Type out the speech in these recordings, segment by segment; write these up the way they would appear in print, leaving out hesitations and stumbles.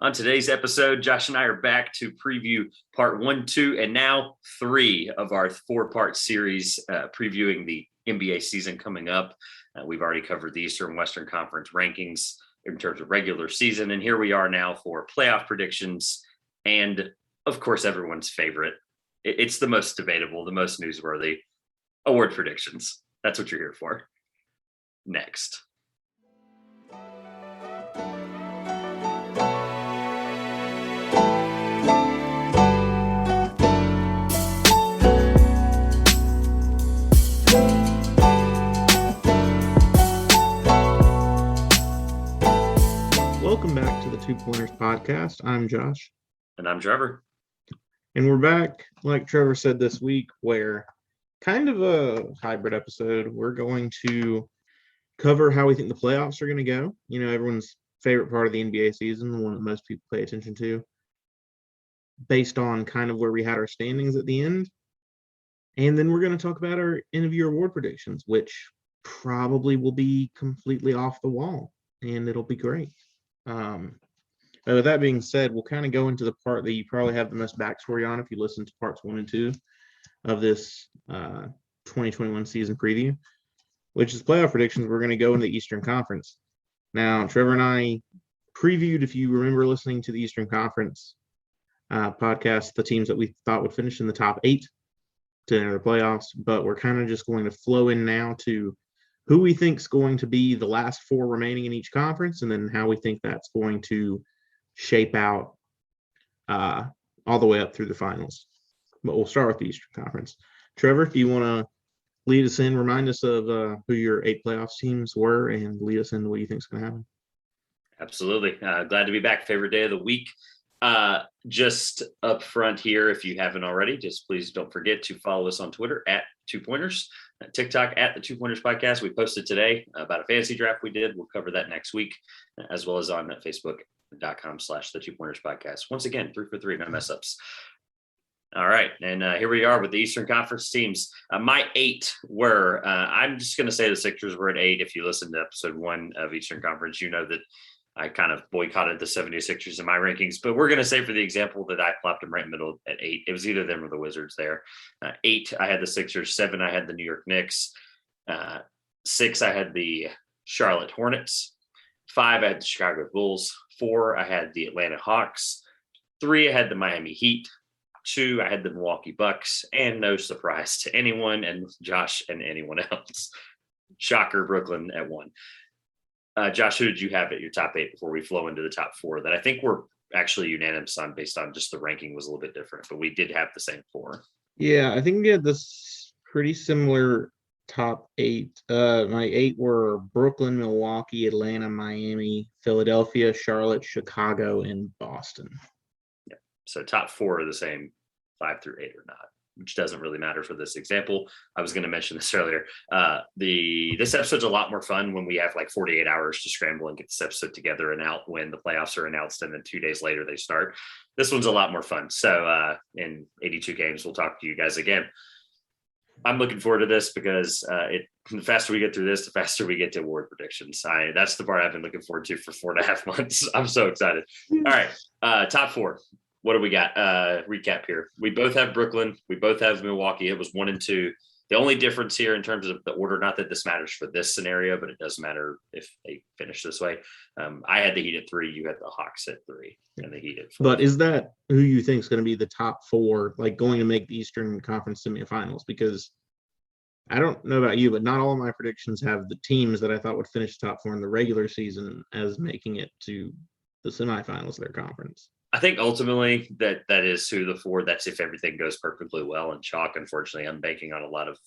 On today's episode, Josh and I are back to preview part 1, 2, and now 3 of our 4-part series previewing the NBA season coming up. We've already covered the Eastern and Western Conference rankings in terms of regular season, and here we are now for playoff predictions and, of course, everyone's favorite. It's the most debatable, the most newsworthy award predictions. That's what you're here for. Next. Welcome back to the Two Pointers podcast. I'm Josh. And I'm Trevor. And we're back, like Trevor said this week, where kind of a hybrid episode. We're going to cover how we think the playoffs are going to go. You know, everyone's favorite part of the NBA season, the one that most people pay attention to, based on kind of where we had our standings at the end. And then we're going to talk about our end of year award predictions, which probably will be completely off the wall, and it'll be great. With that being said, we'll kind of go into the part that you probably have the most backstory on if you listen to parts 1 and 2 of this 2021 season preview, which is playoff predictions. We're going to go into the Eastern Conference. Now, Trevor and I previewed, if you remember listening to the Eastern Conference podcast, the teams that we thought would finish in the top 8 to enter the playoffs, but we're kind of just going to flow in now to who we think is going to be the last 4 remaining in each conference, and then how we think that's going to shape out all the way up through the finals. But we'll start with the Eastern Conference. Trevor, do you want to lead us in, remind us of who your 8 playoffs teams were, and lead us into what you think is going to happen? Absolutely. Glad to be back. Favorite day of the week. Just up front here, if you haven't already, just please don't forget to follow us on Twitter at 2Pointers, TikTok at the 2Pointers Podcast. We posted today about a fantasy draft we did. We'll cover that next week, as well as on Facebook.com/the 2Pointers Podcast. Once again, 3 for 3, no mess ups. All right. And here we are with the Eastern Conference teams. My 8 were, I'm just going to say the Sixers were at 8. If you listen to episode 1 of Eastern Conference, you know that I kind of boycotted the 76ers in my rankings, but we're going to say for the example that I plopped them right in the middle at 8. It was either them or the Wizards there. 8, I had the Sixers. 7, I had the New York Knicks. 6, I had the Charlotte Hornets. 5, I had the Chicago Bulls. 4, I had the Atlanta Hawks. 3, I had the Miami Heat. 2, I had the Milwaukee Bucks. And no surprise to anyone, and Josh and anyone else, shocker, Brooklyn at 1. Josh, who did you have at your top 8 before we flow into the top 4 that I think we're actually unanimous on based on just the ranking was a little bit different, but we did have the same 4. Yeah, I think we had this pretty similar top 8. My 8 were Brooklyn, Milwaukee, Atlanta, Miami, Philadelphia, Charlotte, Chicago, and Boston. Yeah. So top 4 are the same 5 through 8 or not, which doesn't really matter for this example. I was going to mention this earlier. This episode's a lot more fun when we have like 48 hours to scramble and get this episode together and out when the playoffs are announced, and then 2 days later they start. This one's a lot more fun. So in 82 games, we'll talk to you guys again. I'm looking forward to this because the faster we get through this, the faster we get to award predictions. That's the part I've been looking forward to for 4.5 months. I'm so excited. All right, top 4. What do we got? Recap here. We both have Brooklyn. We both have Milwaukee. It was 1 and 2. The only difference here in terms of the order, not that this matters for this scenario, but it does matter if they finish this way. I had the Heat at 3. You had the Hawks at 3 and the Heat at 4. But is that who you think is going to be the top 4, like going to make the Eastern Conference semifinals? Because I don't know about you, but not all of my predictions have the teams that I thought would finish top 4 in the regular season as making it to the semifinals of their conference. I think ultimately that is who the 4. That's if everything goes perfectly well. And chalk, unfortunately, I'm banking on a lot of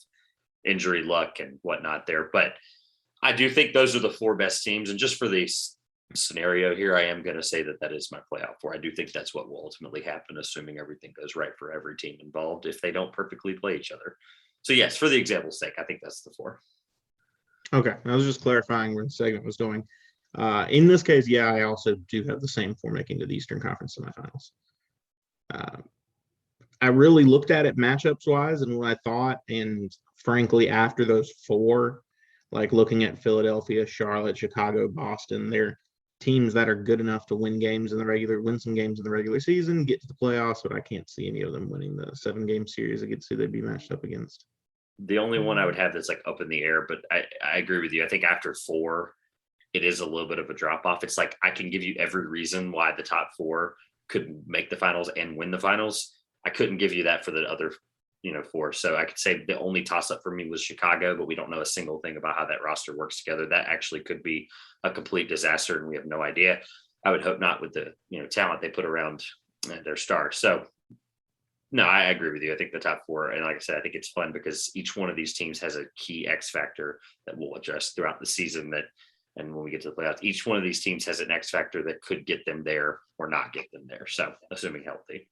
injury luck and whatnot there. But I do think those are the 4 best teams. And just for the scenario here, I am going to say that is my playoff 4. I do think that's what will ultimately happen, assuming everything goes right for every team involved if they don't perfectly play each other. So yes, for the example's sake, I think that's the 4. Okay, I was just clarifying where the segment was going. In this case, yeah, I also do have the same 4 making to the Eastern Conference semifinals. I really looked at it matchups wise and what I thought, and frankly, after those 4, like looking at Philadelphia, Charlotte, Chicago, Boston, they're teams that are good enough to win some games in the regular season, get to the playoffs, but I can't see any of them winning the 7-game series against who they'd be matched up against. The only one I would have that's like up in the air, but I agree with you. I think after 4, it is a little bit of a drop off. It's like I can give you every reason why the top 4 could make the finals and win the finals. I couldn't give you that for the other 4. So I could say the only toss up for me was Chicago, but we don't know a single thing about how that roster works together. That actually could be a complete disaster, and we have no idea. I would hope not with the talent they put around their star. So no, I agree with you. I think the top 4, and like I said, I think it's fun because each one of these teams has a key X factor that we'll address throughout the season. And when we get to the playoffs, each one of these teams has an X factor that could get them there or not get them there. So assuming healthy.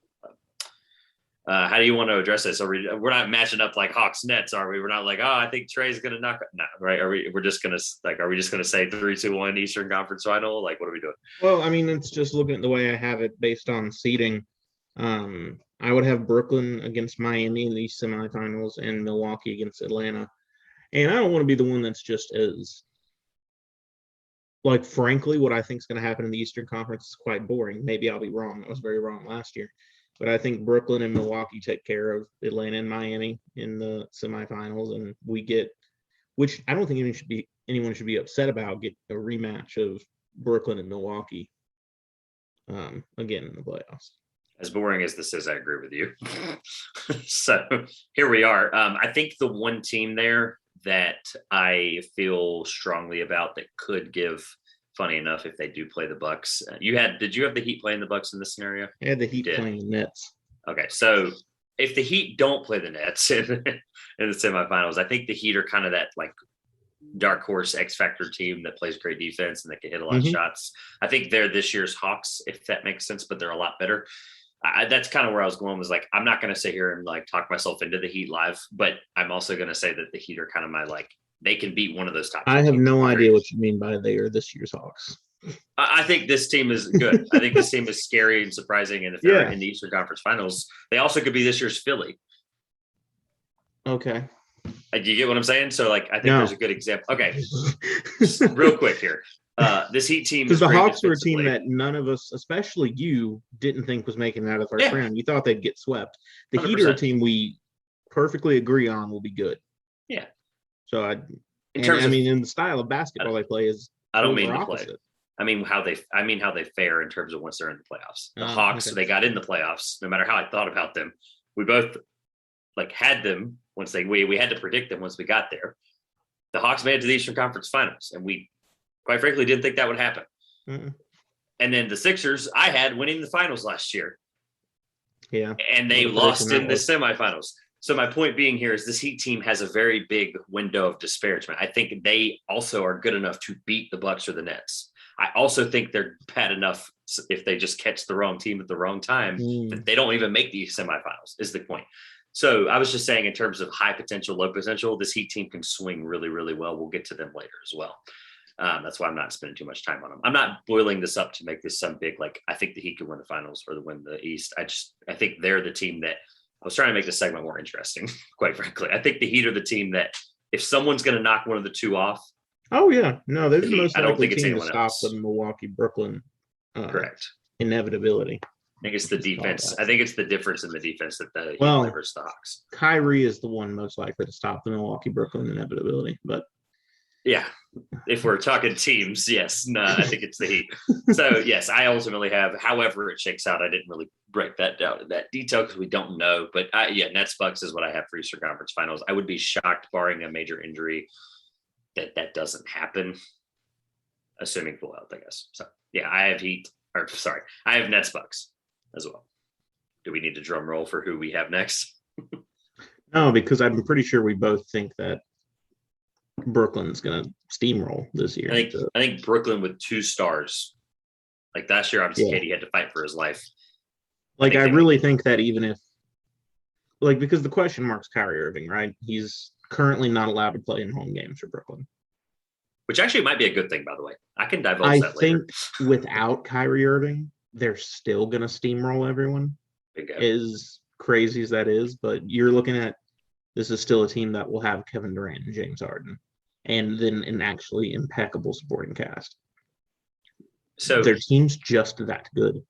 How do you want to address this? We're not matching up like Hawks Nets, are we? We're not like, I think Trey's going to knock it. No, right? Are we just going to say 3-2-1 Eastern Conference Final? Like, what are we doing? Well, I mean, it's just looking at the way I have it based on seeding. I would have Brooklyn against Miami in these semifinals and Milwaukee against Atlanta. And I don't want to be the one that's just as, like, frankly, what I think is going to happen in the Eastern Conference is quite boring. Maybe I'll be wrong. I was very wrong last year. But I think Brooklyn and Milwaukee take care of Atlanta and Miami in the semifinals, and we get, which I don't think anyone should be upset about, get a rematch of Brooklyn and Milwaukee again in the playoffs. As boring as this is, I agree with you. So here we are. I think the one team there that I feel strongly about that could give, funny enough, if they do play the Bucks. Did you have the Heat playing the Bucks in this scenario? I had the Heat playing the Nets. Okay, so if the Heat don't play the Nets in the semifinals, I think the Heat are kind of that like dark horse X factor team that plays great defense and that can hit a lot of shots. I think they're this year's Hawks, if that makes sense, but they're a lot better. That's kind of where I was going, was like, I'm not going to sit here and like talk myself into the Heat live, but I'm also going to say that the Heat are kind of my, like, they can beat one of those top. I have no idea what you mean by they are this year's Hawks. I think this team is good. I think this team is scary and surprising. And if they're in the Eastern Conference Finals, they also could be this year's Philly. Okay. Do you get what I'm saying? So, like, I think there's a good example. Okay. Real quick here. This Heat team, because the Hawks were a team that none of us, especially you, didn't think was making it out of the first round. You thought they'd get swept. The 100%. Heat are a team we perfectly agree on will be good. Yeah. So in the style of basketball they play is, I don't mean to play. I mean how they fare in terms of once they're in the playoffs. The Hawks, they got in the playoffs. No matter how I thought about them, we both like had them once we had to predict them once we got there. The Hawks made it to the Eastern Conference Finals, and we, quite frankly, didn't think that would happen. Mm-mm. And then the Sixers, I had winning the finals last year. Yeah. And they lost in the semifinals. So my point being here is this Heat team has a very big window of disparagement. I think they also are good enough to beat the Bucks or the Nets. I also think they're bad enough if they just catch the wrong team at the wrong time that they don't even make the semifinals, is the point. So I was just saying, in terms of high potential, low potential, this Heat team can swing really, really well. We'll get to them later as well. That's why I'm not spending too much time on them. I'm not boiling this up to make this some big, like, I think the Heat could win the finals or win the East. I think they're the team that, I was trying to make this segment more interesting, quite frankly. I think the Heat are the team that if someone's going to knock one of the two off. Oh, yeah. No, they're the most likely team to stop the Milwaukee-Brooklyn correct inevitability. I think it's the defense. I think it's the difference in the defense that the Heat delivers the Hawks. Kyrie is the one most likely to stop the Milwaukee-Brooklyn inevitability, but yeah, if we're talking teams, yes. No, I think it's the Heat. So, yes, I ultimately have, however it shakes out, I didn't really break that down in that detail because we don't know. But, Nets Bucks is what I have for Eastern Conference Finals. I would be shocked, barring a major injury, that doesn't happen, assuming full health, I guess. So, yeah, I have Nets Bucks as well. Do we need a drum roll for who we have next? No, because I'm pretty sure we both think that Brooklyn's going to steamroll this year. I think Brooklyn with 2 stars. Like last year, obviously, KD had to fight for his life. Like, I really think that even if, like, because the question mark's Kyrie Irving, right? He's currently not allowed to play in home games for Brooklyn. Which actually might be a good thing, by the way. I can divulge that later. I think without Kyrie Irving, they're still going to steamroll everyone. As crazy as that is, but you're looking at, this is still a team that will have Kevin Durant and James Harden, and then an actually impeccable supporting cast. So Their team's just that good.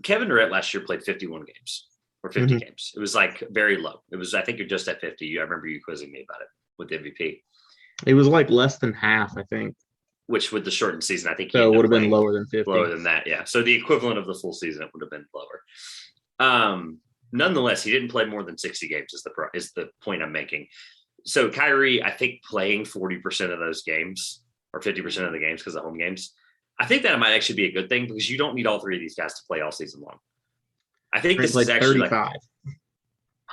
Kevin Durant last year played 51 games or 50 games. It was like very low. It was, I think you're just at 50. I remember you quizzing me about it with MVP. It was like less than half, I think. Which with the shortened season, I think so it would have been lower than 50. Lower than that, yeah. So the equivalent of the full season, it would have been lower. Nonetheless, he didn't play more than 60 games is the point I'm making. So Kyrie, I think playing 40% of those games or 50% of the games because of home games, I think that might actually be a good thing because you don't need all three of these guys to play all season long. I think this is actually 35. like,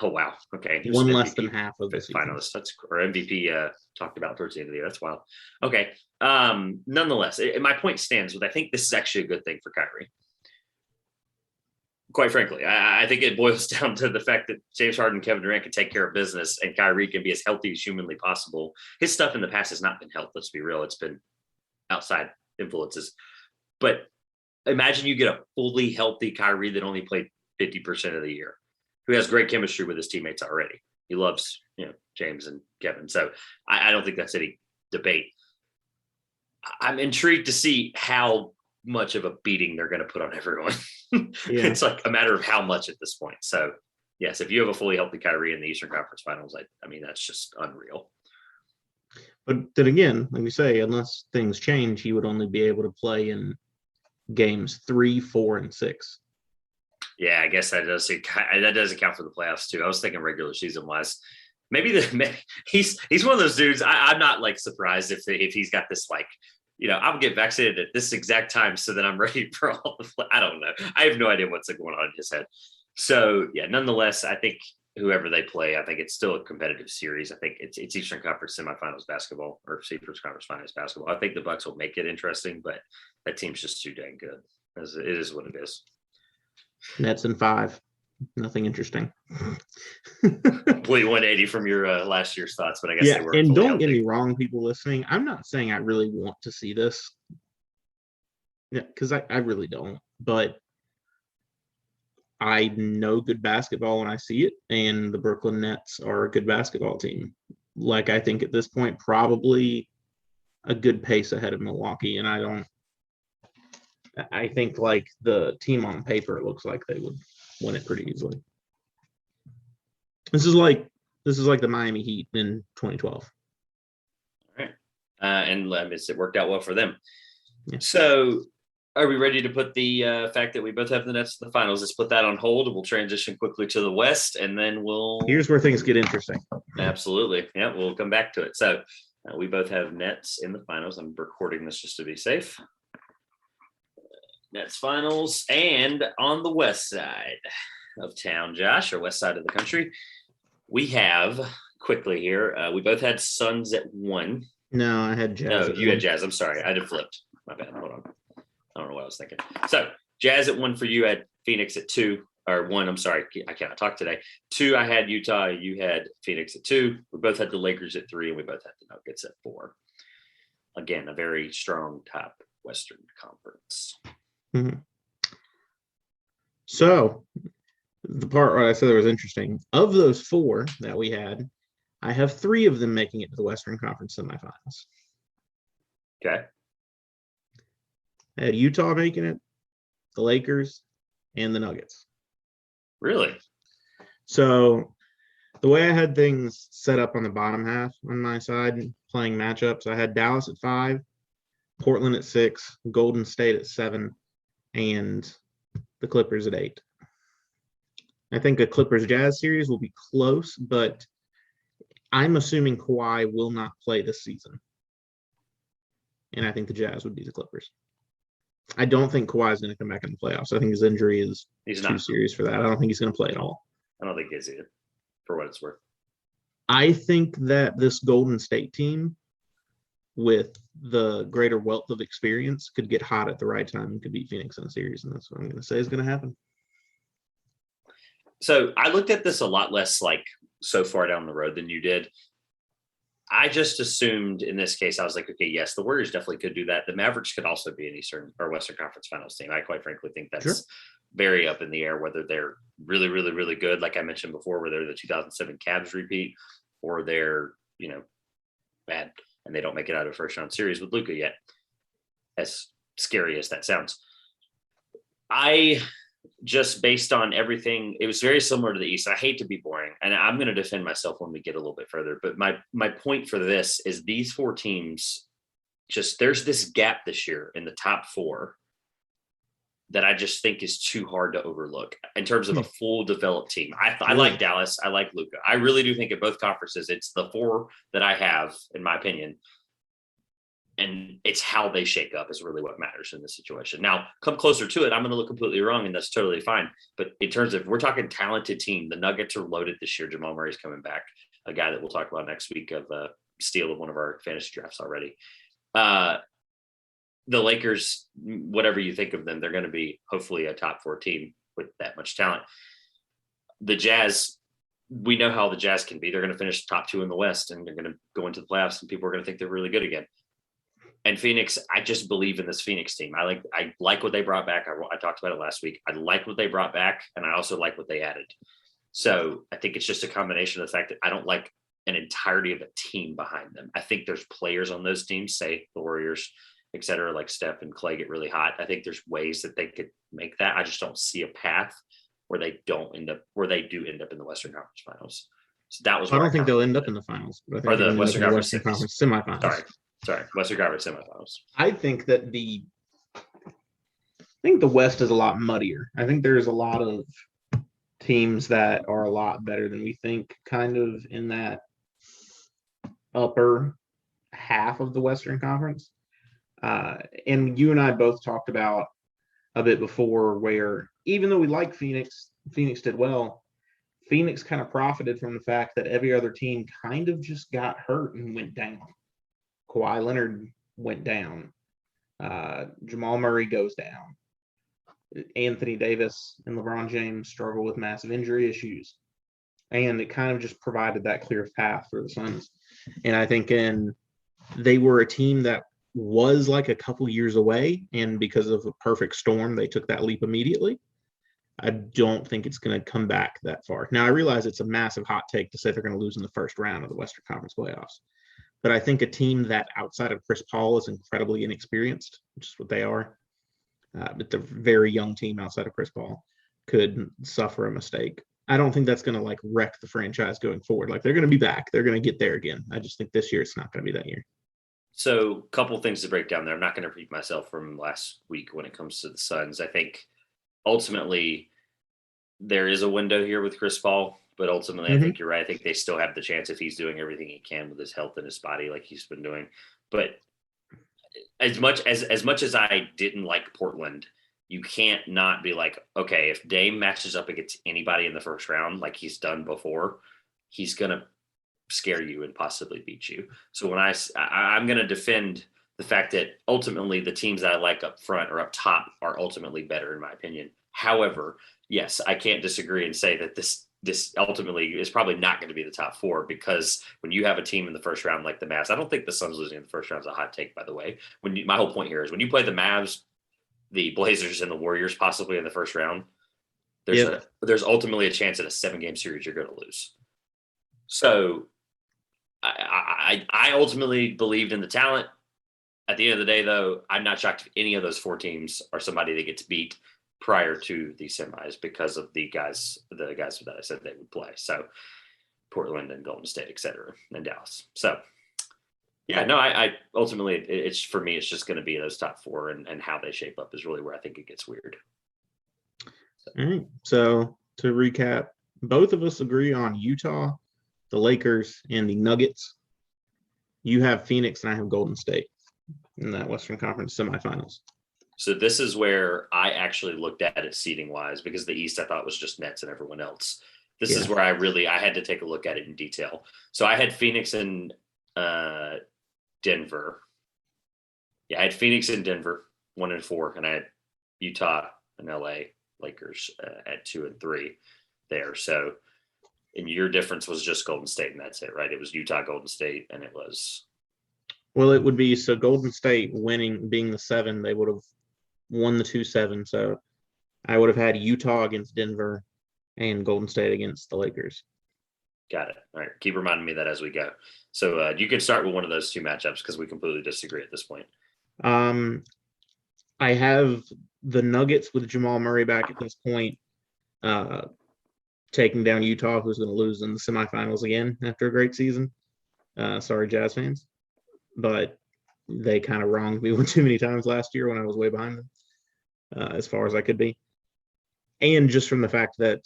oh wow, okay, one less than half of the finalists. That's or MVP talked about towards the end of the year. That's wild. Okay, nonetheless, my point stands with I think this is actually a good thing for Kyrie. Quite frankly, I think it boils down to the fact that James Harden and Kevin Durant can take care of business and Kyrie can be as healthy as humanly possible. His stuff in the past has not been health. Let's be real. It's been outside influences. But imagine you get a fully healthy Kyrie that only played 50% of the year, who has great chemistry with his teammates already. He loves, James and Kevin. So I don't think that's any debate. I'm intrigued to see how much of a beating they're going to put on everyone. It's like a matter of how much at this point. So yes, if you have a fully healthy Kyrie in the Eastern Conference Finals, I mean, that's just unreal. But then again, like we say, unless things change, he would only be able to play in games 3, 4, and 6. Yeah, I guess that does account for the playoffs too. I was thinking regular season wise. Maybe he's one of those dudes. I'm not like surprised if he's got this like, I'll get vaccinated at this exact time so that I'm ready for all the. I don't know. I have no idea what's going on in his head. So yeah, nonetheless, I think whoever they play, I think it's still a competitive series. I think it's Eastern Conference semifinals basketball or Eastern Conference Finals basketball. I think the Bucks will make it interesting, but that team's just too dang good. It is what it is. Nets in 5. Nothing interesting. Complete 180 from your last year's thoughts, but I guess they were. And don't get me wrong, people listening. I'm not saying I really want to see this. Yeah, because I really don't. But I know good basketball when I see it, and the Brooklyn Nets are a good basketball team. Like, I think at this point, probably a good pace ahead of Milwaukee, and I think like the team on paper, it looks like they would win it pretty easily. This is like the Miami Heat in 2012. All right. And it worked out well for them. Yeah. So are we ready to put the fact that we both have the Nets in the finals? Let's put that on hold. We'll transition quickly to the West, and then Here's where things get interesting. Absolutely. Yeah, we'll come back to it. So we both have Nets in the finals. I'm recording this just to be safe. Nets finals, and on the west side of town, Josh, or west side of the country, we have quickly here. We both had Suns at 1. No, I had Jazz. No, you had Jazz. I'm sorry, I did flipped. My bad. Hold on. I don't know what I was thinking. So Jazz at 1 for you. Had Phoenix at 2 or 1. I'm sorry, I cannot talk today. 2, I had Utah. You had Phoenix at 2. We both had the Lakers at 3, and we both had the Nuggets at 4. Again, a very strong top Western Conference. Mm-hmm. So the part where I said it was interesting, of those 4 that we had, I have 3 of them making it to the Western Conference semifinals. Okay. I had Utah making it, the Lakers, and the Nuggets. Really? So the way I had things set up on the bottom half on my side, playing matchups, I had Dallas at 5, Portland at 6, Golden State at 7, and the Clippers at 8. I think a Clippers-Jazz series will be close, but I'm assuming Kawhi will not play this season. And I think the Jazz would be the Clippers. I don't think Kawhi is going to come back in the playoffs. I think his injury is too serious for that. I don't think he's going to play at all. I don't think he's either, for what it's worth. I think that this Golden State team, with the greater wealth of experience, could get hot at the right time and could beat Phoenix in a series. And that's what I'm going to say is going to happen. So I looked at this a lot less like so far down the road than you did. I just assumed in this case, I was like, okay, yes, the Warriors definitely could do that. The Mavericks could also be an Eastern or Western Conference Finals team. I quite frankly think that's very up in the air, whether they're really, really, really good, like I mentioned before, whether they're the 2007 Cavs repeat or they're, bad and they don't make it out of a first round series with Luka yet. As scary as that sounds. I just based on everything, it was very similar to the East. I hate to be boring, and I'm going to defend myself when we get a little bit further. But my point for this is these four teams, just there's this gap this year in the top four that I just think is too hard to overlook in terms of a full developed team. I like Dallas. I like Luka. I really do think at both conferences, it's the four that I have, in my opinion. And it's how they shake up is really what matters in this situation. Now, come closer to it, I'm going to look completely wrong, and that's totally fine. But in terms of, we're talking talented team, the Nuggets are loaded this year. Jamal Murray's coming back, a guy that we'll talk about next week of a steal of one of our fantasy drafts already. The Lakers, whatever you think of them, they're going to be hopefully a top four team with that much talent. The Jazz, we know how the Jazz can be. They're going to finish top two in the West, and they're going to go into the playoffs, and people are going to think they're really good again. And Phoenix, I just believe in this Phoenix team. I like what they brought back. I talked about it last week. I like what they brought back, and I also like what they added. So I think it's just a combination of the fact that I don't like an entirety of a team behind them. I think there's players on those teams, say the Warriors, et cetera, like Steph and Clay get really hot. I think there's ways that they could make that. I just don't see a path where they do end up in the Western Conference Finals. So that was. I don't think they'll end up in the finals, but I think the Western Conference semifinals. Sorry, Western Conference semifinals. I think the West is a lot muddier. I think there's a lot of teams that are a lot better than we think, kind of in that upper half of the Western Conference. And you and I both talked about a bit before where even though we like Phoenix did well. Phoenix kind of profited from the fact that every other team kind of just got hurt and went down. Kawhi Leonard went down. Jamal Murray goes down. Anthony Davis and LeBron James struggle with massive injury issues. And it kind of just provided that clear path for the Suns. And I think they were a team that was like a couple years away. And because of a perfect storm, they took that leap immediately. I don't think it's going to come back that far. Now, I realize it's a massive hot take to say they're going to lose in the first round of the Western Conference playoffs. But I think a team that outside of Chris Paul is incredibly inexperienced, which is what they are, but the very young team outside of Chris Paul could suffer a mistake. I don't think that's going to like wreck the franchise going forward. Like they're going to be back. They're going to get there again. I just think this year it's not going to be that year. So a couple things to break down there. I'm not going to repeat myself from last week when it comes to the Suns. I think ultimately there is a window here with Chris Paul, but ultimately I think you're right. I think they still have the chance if he's doing everything he can with his health and his body like he's been doing. But as much as I didn't like Portland, you can't not be like, okay, if Dame matches up against anybody in the first round like he's done before, he's going to scare you and possibly beat you. So when I'm going to defend the fact that ultimately the teams that I like up front or up top are ultimately better in my opinion. However, yes, I can't disagree and say that this ultimately is probably not going to be the top four because when you have a team in the first round like the Mavs, I don't think the Suns losing in the first round is a hot take, by the way. My whole point here is when you play the Mavs, the Blazers, and the Warriors possibly in the first round, there's ultimately a chance in a 7-game series you're going to lose. So I ultimately believed in the talent. At the end of the day, though, I'm not shocked if any of those four teams are somebody that gets beat prior to the semis because of the guys that I said they would play. So Portland and Golden State, et cetera, and Dallas. So yeah, no, I ultimately it's for me, it's just going to be those top four and how they shape up is really where I think it gets weird. All right. So to recap, both of us agree on Utah, the Lakers, and the Nuggets. You have Phoenix and I have Golden State in that Western Conference semifinals. So this is where I actually looked at it seating wise because the East I thought was just Nets and everyone else. This is where I had to take a look at it in detail. So I had Phoenix and Denver. Yeah, I had Phoenix and Denver 1 and 4, and I had Utah and LA Lakers at 2 and 3 there. So, and your difference was just Golden State, and that's it, right? It was Utah, Golden State, and it was. Well, it would be so Golden State winning, being the 7, they would have won the 2-7. So I would have had Utah against Denver and Golden State against the Lakers. Got it. All right. Keep reminding me that as we go. So you can start with one of those two matchups because we completely disagree at this point. I have the Nuggets with Jamal Murray back at this point, taking down Utah, who's going to lose in the semifinals again after a great season. Sorry, Jazz fans, but they kind of wronged me one too many times last year when I was way behind them, as far as I could be. And just from the fact that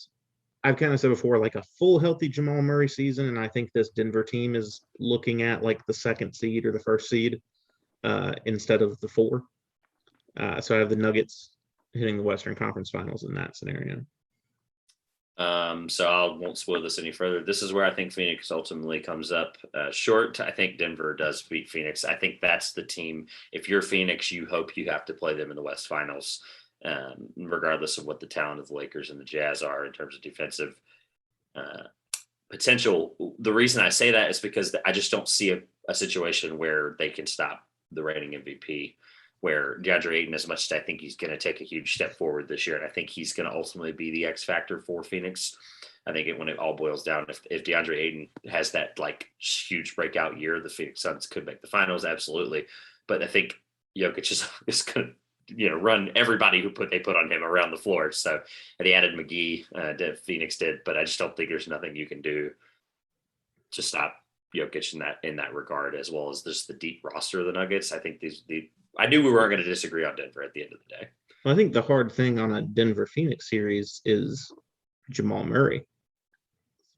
I've kind of said before, like a full healthy Jamal Murray season, and I think this Denver team is looking at like the second seed or the first seed instead of the 4. So I have the Nuggets hitting the Western Conference Finals in that scenario. So I won't spoil this any further. This is where I think Phoenix ultimately comes up short. I think Denver does beat Phoenix. I think that's the team. If you're Phoenix, you hope you have to play them in the West Finals, regardless of what the talent of the Lakers and the Jazz are in terms of defensive potential. The reason I say that is because I just don't see a situation where they can stop the reigning MVP, where DeAndre Ayton, as much as I think he's going to take a huge step forward this year, and I think he's going to ultimately be the X factor for Phoenix. I think when it all boils down, if DeAndre Ayton has that like huge breakout year, the Phoenix Suns could make the finals, absolutely. But I think Jokic is going to run everybody they put on him around the floor. So and he added McGee, Phoenix did, but I just don't think there's nothing you can do to stop Jokic in that regard, as well as just the deep roster of the Nuggets. I think I knew we weren't going to disagree on Denver at the end of the day. Well, I think the hard thing on a Denver-Phoenix series is Jamal Murray.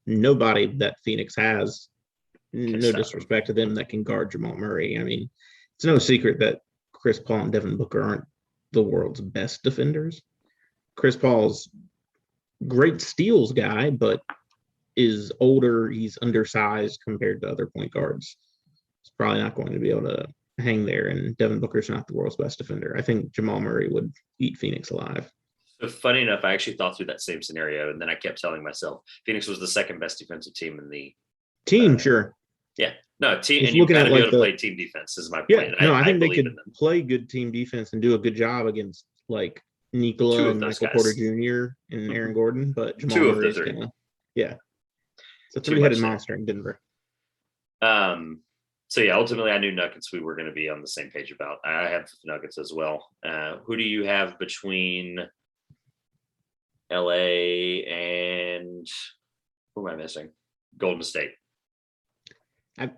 Nobody that Phoenix has, no disrespect to them, that can guard Jamal Murray. I mean, it's no secret that Chris Paul and Devin Booker aren't the world's best defenders. Chris Paul's great steals guy, but is older. He's undersized compared to other point guards. He's probably not going to be able to hang there, and Devin Booker's not the world's best defender. I think Jamal Murray would eat Phoenix alive. So funny enough, I actually thought through that same scenario, and then I kept telling myself Phoenix was the second best defensive team in the team. Sure. Yeah. No, team, and you got to be able to play team defense is my point. Yeah, no, I think they could play good team defense and do a good job against like Nikola and Michael Porter Jr. and Aaron Gordon, but Jamal Murray's kind of, yeah. It's a three-headed monster in Denver. So yeah, ultimately I knew Nuggets we were going to be on the same page about. I have Nuggets as well. Who do you have between LA and who am I missing? Golden State.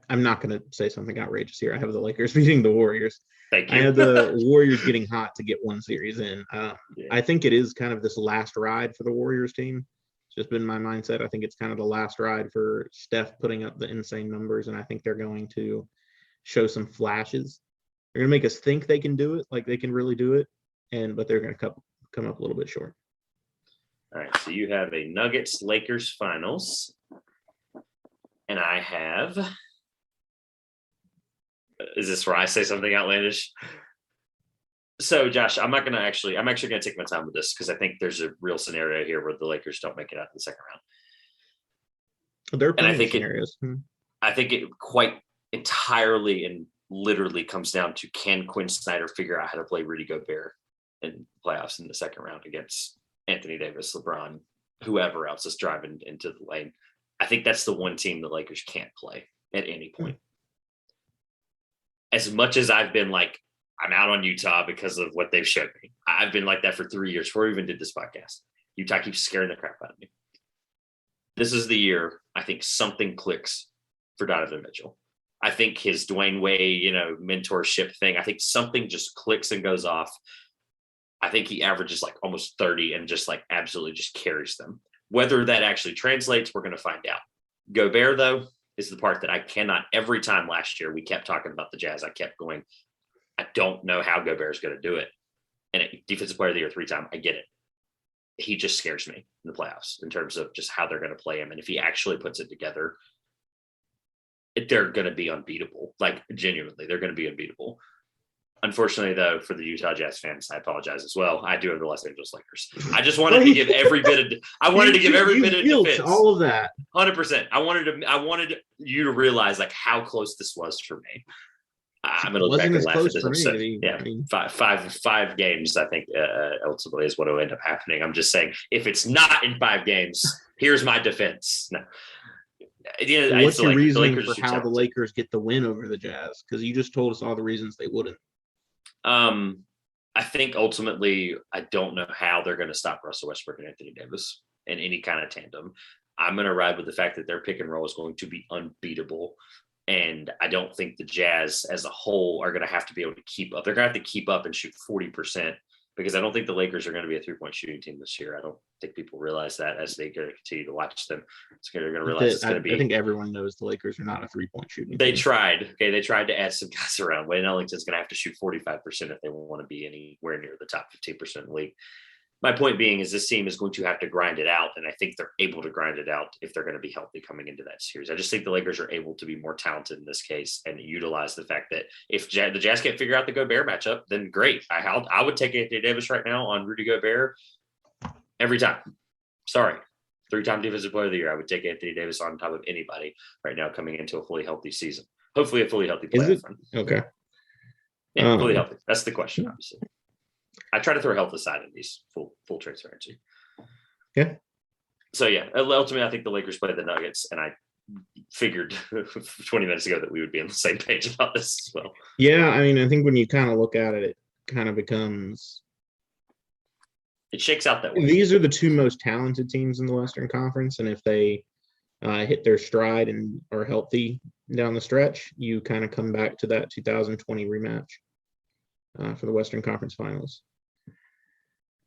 I'm not going to say something outrageous here. I have the Lakers beating the Warriors. Thank you. I have the Warriors getting hot to get one series in. I think it is kind of this last ride for the Warriors team. It's just been my mindset. I think it's kind of the last ride for Steph putting up the insane numbers, and I think they're going to show some flashes. They're going to make us think they can do it, like they can really do it, but they're going to come up a little bit short. All right, so you have a Nuggets-Lakers finals, and I have... Is this where I say something outlandish? So, Josh, I'm actually going to take my time with this because I think there's a real scenario here where the Lakers don't make it out in the second round. There are plenty of scenarios. I think it quite entirely and literally comes down to, can Quinn Snyder figure out how to play Rudy Gobert in playoffs in the second round against Anthony Davis, LeBron, whoever else is driving into the lane. I think that's the one team the Lakers can't play at any point. As much as I've been like, I'm out on Utah because of what they've showed me. I've been like that for 3 years before we even did this podcast. Utah keeps scaring the crap out of me. This is the year I think something clicks for Donovan Mitchell. I think his Dwayne Wade, mentorship thing, I think something just clicks and goes off. I think he averages like almost 30 and just like absolutely just carries them. Whether that actually translates, we're going to find out. Gobert, though, is the part that I cannot. Every time last year we kept talking about the Jazz, I kept going, I don't know how Gobert is going to do it. And defensive player of the year 3 times, I get it. He just scares me in the playoffs in terms of just how they're going to play him. And if he actually puts it together, they're going to be unbeatable. Like, genuinely, they're going to be unbeatable. Unfortunately, though, for the Utah Jazz fans, I apologize as well. I do have the Los Angeles Lakers. I just wanted to give every bit of. I wanted to give every bit of defense. All of that. 100%. I wanted you to realize like how close this was for me. I'm going to look back and laugh at this episode. Yeah, 5 games. I think ultimately is what will end up happening. I'm just saying, if it's not in 5 games, here's my defense. No. What's your reasoning for how the Lakers get the win over the Jazz? Because you just told us all the reasons they wouldn't. I think ultimately, I don't know how they're going to stop Russell Westbrook and Anthony Davis in any kind of tandem. I'm going to ride with the fact that their pick and roll is going to be unbeatable. And I don't think the Jazz as a whole are going to have to be able to keep up. They're going to have to keep up and shoot 40%, because I don't think the Lakers are going to be a 3-point shooting team this year. I don't think people realize that as they continue to watch them. They're going to realize it's going to be. I think everyone knows the Lakers are not a 3-point shooting They team. tried. Okay, they tried to add some guys around. Wayne Ellington's going to have to shoot 45% if they want to be anywhere near the top 15% in the league. My point being is this team is going to have to grind it out, and I think they're able to grind it out if they're going to be healthy coming into that series. I just think the Lakers are able to be more talented in this case and utilize the fact that if the Jazz can't figure out the Gobert matchup, then great. I would take Anthony Davis right now on Rudy Gobert every time. Sorry. 3-time Defensive Player of the Year. I would take Anthony Davis on top of anybody right now coming into a fully healthy season. Hopefully a fully healthy playoff run. Okay. Yeah, fully healthy. That's the question, obviously. I try to throw health aside in these full transparency. Yeah. So yeah, ultimately, I think the Lakers played the Nuggets, and I figured 20 minutes ago that we would be on the same page about this as well. Yeah, I mean, I think when you kind of look at it, it kind of becomes. It shakes out that way. These are the two most talented teams in the Western Conference, and if they hit their stride and are healthy down the stretch, you kind of come back to that 2020 rematch for the Western Conference Finals.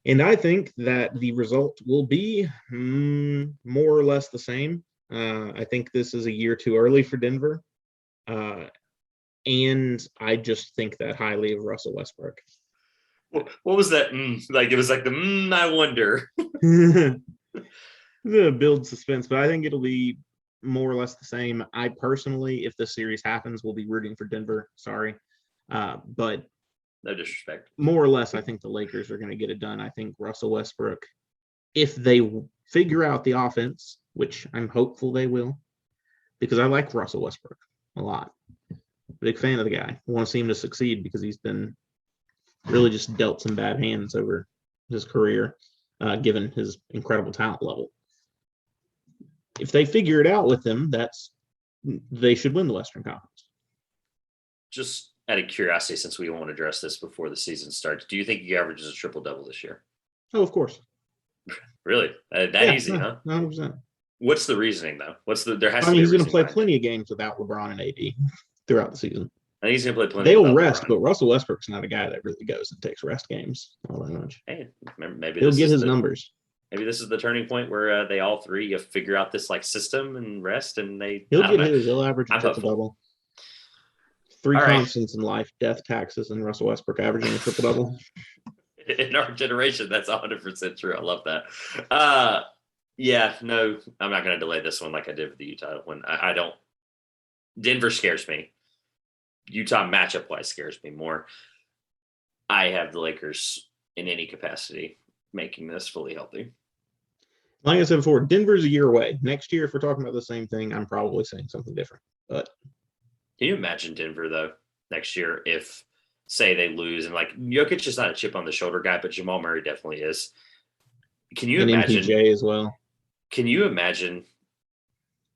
And I think that the result will be more or less the same. I think this is a year too early for Denver. And I just think that highly of Russell Westbrook. What was that? Like, it was like the I wonder. Build suspense, but I think it'll be more or less the same. I personally, if the series happens, will be rooting for Denver. Sorry. But no disrespect. More or less, I think the Lakers are going to get it done. I think Russell Westbrook, if they figure out the offense, which I'm hopeful they will, because I like Russell Westbrook a lot. Big fan of the guy. I want to see him to succeed because he's been really just dealt some bad hands over his career, given his incredible talent level. If they figure it out with him, they should win the Western Conference. Just out of curiosity, since we won't address this before the season starts, do you think he averages a triple-double this year? Oh, of course. Really? Easy, huh? 100%. What's the reasoning, though? He's going to play plenty of games without LeBron and AD throughout the season. And he's going to play plenty. They'll rest, but Russell Westbrook's not a guy that really goes and takes rest games all that much. Hey, maybe he'll get his numbers. Maybe this is the turning point where they all three figure out this system and rest, and he'll get his. He'll average a triple-double. Three constants in life: death, taxes, and Russell Westbrook averaging a triple-double. In our generation, that's 100% true. I love that. Yeah, no, I'm not going to delay this one like I did with the Utah one. I don't. Denver scares me. Utah matchup-wise scares me more. I have the Lakers in any capacity making this fully healthy. Like I said before, Denver's a year away. Next year, if we're talking about the same thing, I'm probably saying something different. But can you imagine Denver, though, next year if, say, they lose and Jokic is not a chip on the shoulder guy, but Jamal Murray definitely is. Can you imagine MPJ as well? Can you imagine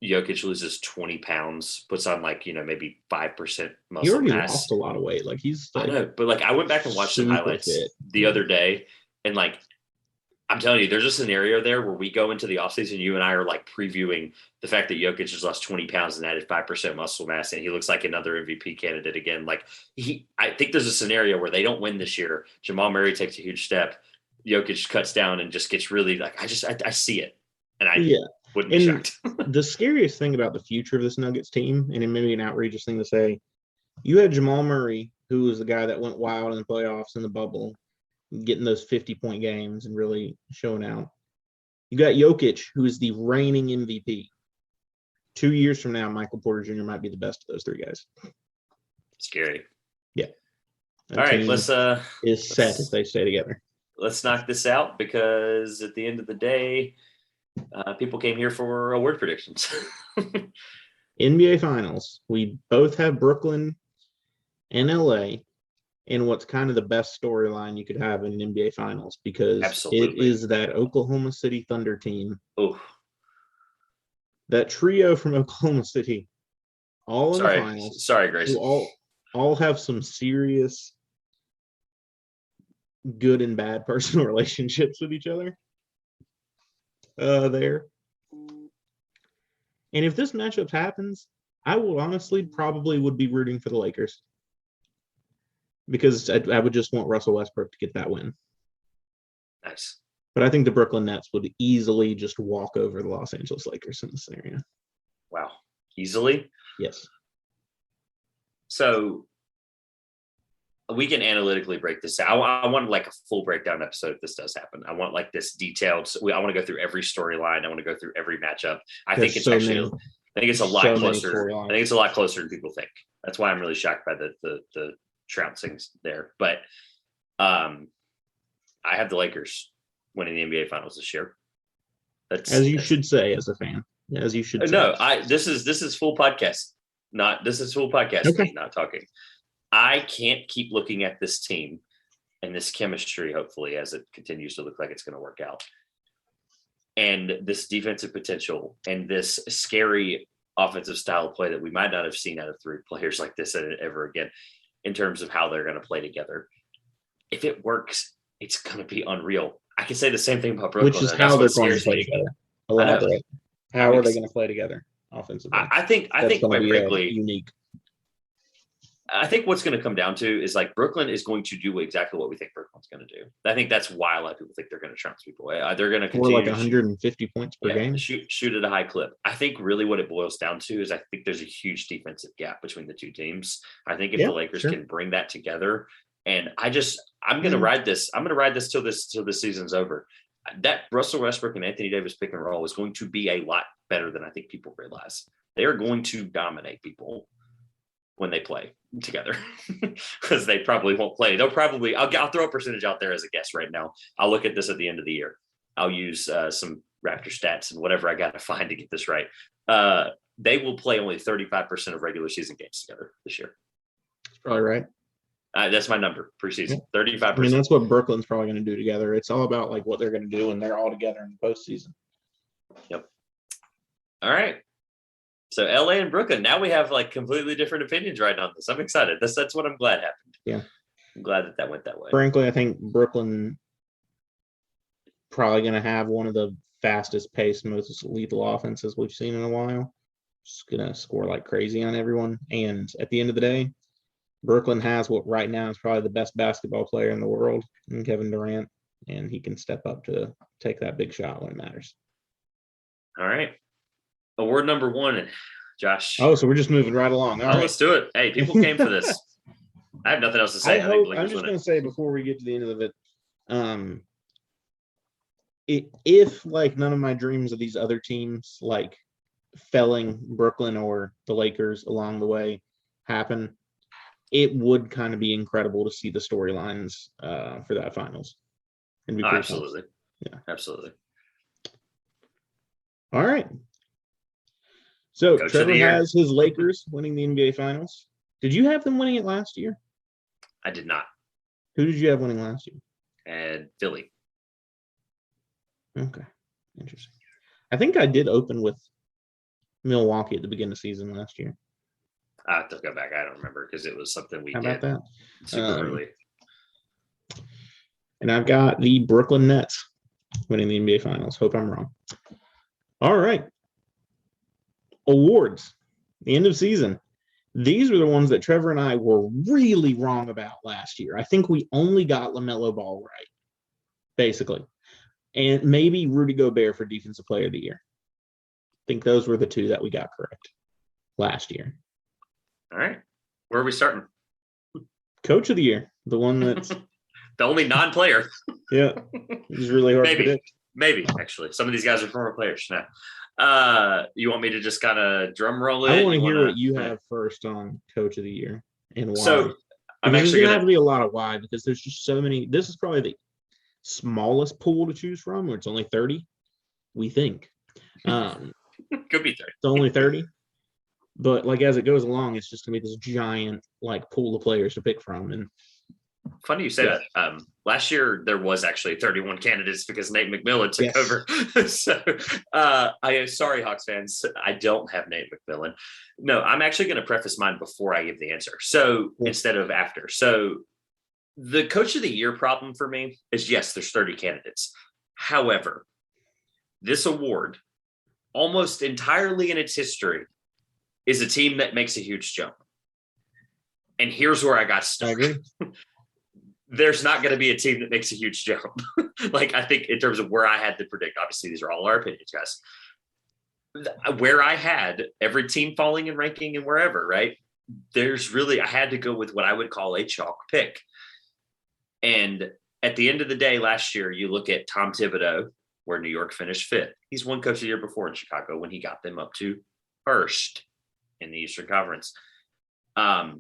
Jokic loses 20 pounds, puts on maybe 5% muscle He already mass? Lost a lot of weight. I know, but I went back and watched some highlights the other day, and I'm telling you, there's a scenario there where we go into the offseason, you and I are previewing the fact that Jokic has lost 20 pounds and added 5% muscle mass, and he looks like another MVP candidate again. I think there's a scenario where they don't win this year. Jamal Murray takes a huge step. Jokic cuts down and just gets really I see it. And I wouldn't be shocked. The scariest thing about the future of this Nuggets team, and it may be an outrageous thing to say, you had Jamal Murray, who was the guy that went wild in the playoffs in the bubble, getting those 50-point games and really showing out. You got Jokic, who is the reigning MVP. 2 years from now, Michael Porter Jr. might be the best of those three guys. Scary. Yeah. All right, let's set if they stay together. Let's knock this out, because at the end of the day, people came here for award predictions. NBA Finals. We both have Brooklyn and LA in what's kind of the best storyline you could have in an NBA Finals, because It is that Oklahoma City Thunder team. Oh, that trio from Oklahoma City, all in the finals. Sorry, Grayson. All have some serious good and bad personal relationships with each other there. And if this matchup happens, I will honestly probably would be rooting for the Lakers because I would just want Russell Westbrook to get that win. Nice. But I think the Brooklyn Nets would easily just walk over the Los Angeles Lakers in this scenario. Wow. Easily? Yes. So we can analytically break this out. I want like a full breakdown episode if this does happen. I want like this detailed. I want to go through every storyline. I want to go through every matchup. I think it's a lot closer. I think it's a lot closer than people think. That's why I'm really shocked by the trouncings there. But I have the Lakers winning the NBA Finals this year. As you should say as a fan. As you should say. No, this is full podcast. This is full podcast. Okay. Me not talking. I can't keep looking at this team and this chemistry, hopefully, as it continues to look like it's going to work out. And this defensive potential and this scary offensive style of play that we might not have seen out of three players like this ever again in terms of how they're going to play together. If it works, it's going to be unreal. I can say the same thing about Brooklyn. Which is how they're going to play together. Elaborate. How are they going to play together offensively? I think quite frankly, unique. I think what's going to come down to is like Brooklyn is going to do exactly what we think Brooklyn's going to do. I think that's why a lot of people think they're going to trounce people. They're going to continue like 150 points per game. Shoot at a high clip. I think really what it boils down to is I think there's a huge defensive gap between the two teams. I think if the Lakers can bring that together, and I'm going to ride this. I'm going to ride this till this season's over. That Russell Westbrook and Anthony Davis pick and roll is going to be a lot better than I think people realize. They are going to dominate people when they play together because they probably won't play. They'll probably, I'll throw a percentage out there as a guess right now. I'll look at this at the end of the year. I'll use some Raptor stats and whatever I got to find to get this right. They will play only 35% of regular season games together this year. That's probably right. That's my number preseason, 35%. I mean, that's what Brooklyn's probably going to do together. It's all about like what they're going to do when they're all together in the postseason. Yep. All right. So LA and Brooklyn, now we have like completely different opinions right on this. I'm excited. That's what I'm glad happened. Yeah. I'm glad that went that way. Frankly, I think Brooklyn probably going to have one of the fastest paced, most lethal offenses we've seen in a while. Just going to score like crazy on everyone. And at the end of the day, Brooklyn has what right now is probably the best basketball player in the world in Kevin Durant, and he can step up to take that big shot when it matters. All right. Award number one, Josh. Oh, so we're just moving right along. All right. Let's do it. Hey, people came for this. I have nothing else to say. I'm just going to say before we get to the end of it, if like none of my dreams of these other teams like felling Brooklyn or the Lakers along the way happen, it would kind of be incredible to see the storylines for that finals. Absolutely. Yeah, absolutely. All right. So Coach Trevor has his Lakers winning the NBA Finals. Did you have them winning it last year? I did not. Who did you have winning last year? And Philly. Okay. Interesting. I think I did open with Milwaukee at the beginning of the season last year. I have to go back. I don't remember because it was something we did. How about that? Super early. And I've got the Brooklyn Nets winning the NBA Finals. Hope I'm wrong. All right. Awards. The end of season. These were the ones that Trevor and I were really wrong about last year. I think we only got LaMelo Ball right, basically. And maybe Rudy Gobert for Defensive Player of the Year. I think those were the two that we got correct last year. All right. Where are we starting? Coach of the Year. The one that's the only non-player. Yeah. It's really hard to predict. Maybe, actually. Some of these guys are former players now. You want me to just kind of drum roll it? I want to hear what you have first on Coach of the Year and why. So I'm actually going to have to be a lot of why because there's just so many. This is probably the smallest pool to choose from where it's only 30, we think. Could be 30. It's only 30. But like as it goes along, it's just gonna be this giant like pool of players to pick from. And funny you say that. Last year there was actually 31 candidates because Nate McMillan took over. So I am sorry, Hawks fans. I don't have Nate McMillan. No, I'm actually going to preface mine before I give the answer. So instead of after. So The coach of the year problem for me is, yes, there's 30 candidates. However, this award, almost entirely in its history, is a team that makes a huge jump. And here's where I got stuck. I agree. There's not going to be a team that makes a huge jump. Like, I think in terms of where I had to predict, obviously these are all our opinions, guys. Where I had every team falling in ranking and wherever, right? I had to go with what I would call a chalk pick. And at the end of the day, last year, you look at Tom Thibodeau, where New York finished fifth. He's won coach of the year before in Chicago when he got them up to first in the Eastern Conference. I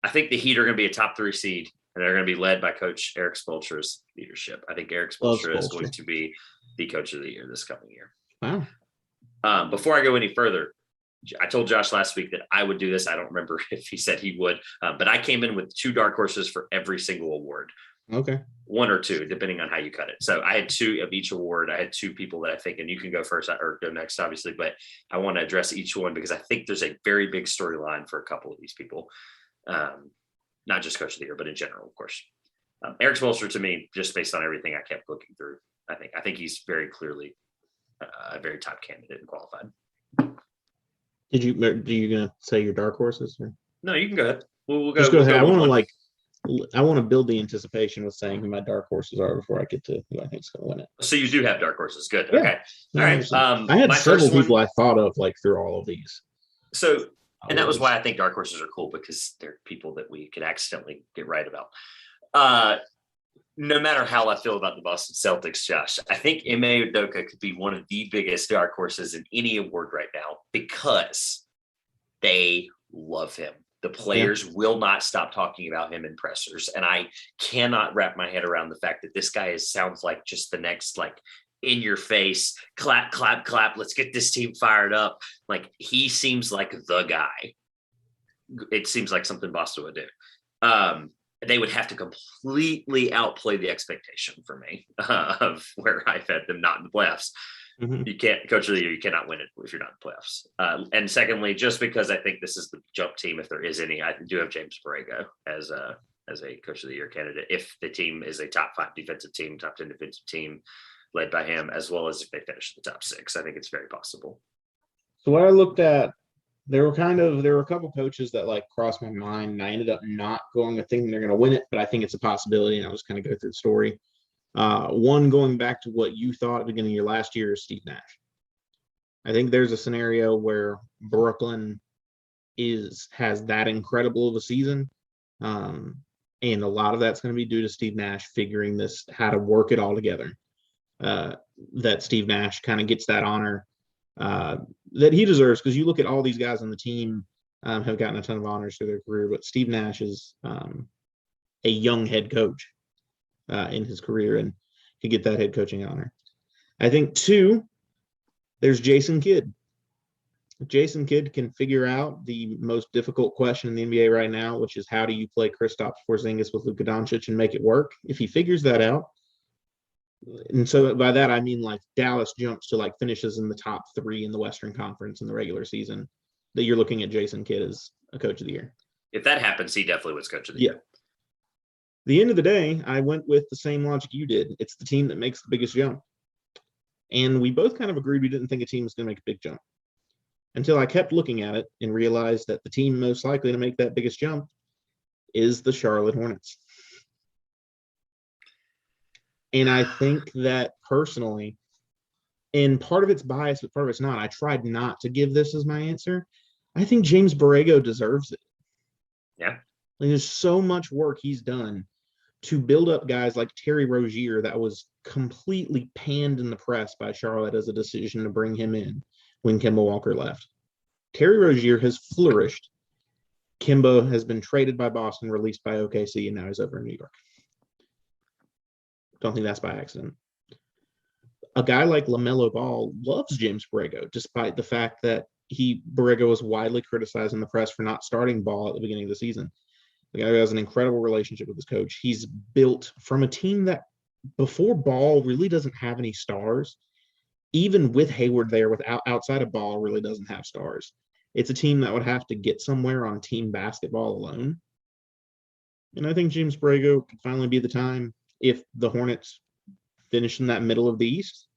think the Heat are going to be a top 3 seed, and they're going to be led by Coach Eric Spoelstra's leadership. I think Eric Spoelstra is going to be the coach of the year this coming year. Wow. Before I go any further, I told Josh last week that I would do this. I don't remember if he said he would, but I came in with 2 dark horses for every single award. Okay. 1 or 2, depending on how you cut it. So I had 2 of each award. I had 2 people that I think, and you can go first or go next, obviously, but I want to address each one because I think there's a very big storyline for a couple of these people. Not just coach of the year, but in general, of course. Eric Spoelstra, to me, just based on everything I kept looking through, I think he's very clearly a very top candidate and qualified. Are you gonna say your dark horses? Or? No, you can go ahead. We'll go. Just go ahead. I want to build the anticipation with saying who my dark horses are before I get to who I think is going to win it. So you do have dark horses. Good. Yeah. Okay. All right. I had several people I thought of through all of these. So, and that was why I think dark horses are cool, because they're people that we could accidentally get right about. No matter how I feel about the Boston Celtics, Josh, I think Ime Udoka could be one of the biggest dark horses in any award right now because they love him. The players will not stop talking about him in pressers. And I cannot wrap my head around the fact that this guy sounds like just the next, in your face, clap, clap, clap. Let's get this team fired up. He seems like the guy. It seems like something Boston would do. They would have to completely outplay the expectation for me of where I've had them not in the playoffs. Mm-hmm. You can't, coach of the year, you cannot win it if you're not in the playoffs. And secondly, just because I think this is the jump team, if there is any, I do have James Borrego as a coach of the year candidate. If the team is a top 5 defensive team, top 10 defensive team led by him, as well as if they finish in the top 6, I think it's very possible. So what I looked at, there were a couple coaches that crossed my mind, and I ended up not going with thinking they're going to win it, but I think it's a possibility, and I'll just kind of go through the story. One, going back to what you thought at the beginning of your last year, is Steve Nash. I think there's a scenario where Brooklyn has that incredible of a season, and a lot of that's going to be due to Steve Nash figuring how to work it all together. That Steve Nash kind of gets that honor that he deserves, because you look at all these guys on the team have gotten a ton of honors through their career, but Steve Nash is a young head coach in his career and could get that head coaching honor. I think 2, there's Jason Kidd. Jason Kidd can figure out the most difficult question in the NBA right now, which is how do you play Kristaps Porzingis with Luka Doncic and make it work? If he figures that out, and so by that I mean Dallas jumps to finishes in the top 3 in the Western Conference in the regular season, that you're looking at Jason Kidd as a coach of the year. If that happens, he definitely was coach of the year. The end of the day, I went with the same logic you did. It's the team that makes the biggest jump. And we both kind of agreed we didn't think a team was going to make a big jump, until I kept looking at it and realized that the team most likely to make that biggest jump is the Charlotte Hornets. And I think that personally, and part of it's biased, but part of it's not, I tried not to give this as my answer. I think James Borrego deserves it. Yeah. There's so much work he's done to build up guys like Terry Rozier that was completely panned in the press by Charlotte as a decision to bring him in when Kemba Walker left. Terry Rozier has flourished. Kemba has been traded by Boston, released by OKC, and now he's over in New York. Don't think that's by accident. A guy like LaMelo Ball loves James Borrego, despite the fact that Borrego was widely criticized in the press for not starting Ball at the beginning of the season. The guy who has an incredible relationship with his coach. He's built from a team that before Ball really doesn't have any stars. Even with Hayward there, outside of Ball, really doesn't have stars. It's a team that would have to get somewhere on team basketball alone. And I think James Borrego could finally be the time if the Hornets finish in that middle of the East.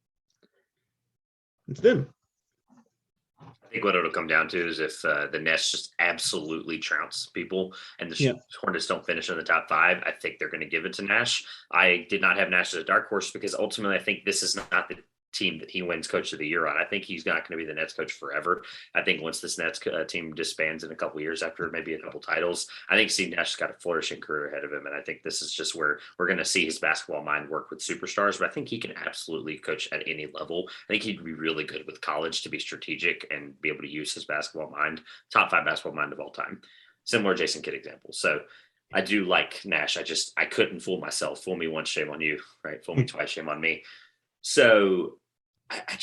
It's them. I think what it'll come down to is if the Nets just absolutely trounce people and the Hornets don't finish in the top 5, I think they're going to give it to Nash. I did not have Nash as a dark horse because ultimately I think this is not the team that he wins Coach of the Year on. I think he's not going to be the Nets coach forever. I think once this Nets team disbands in a couple years after maybe a couple titles, I think Steve Nash has got a flourishing career ahead of him. And I think this is just where we're going to see his basketball mind work with superstars. But I think he can absolutely coach at any level. I think he'd be really good with college to be strategic and be able to use his basketball mind, top 5 basketball mind of all time. Similar Jason Kidd example. So I do like Nash. I couldn't fool myself. Fool me once, shame on you, right? Fool me twice, shame on me. So I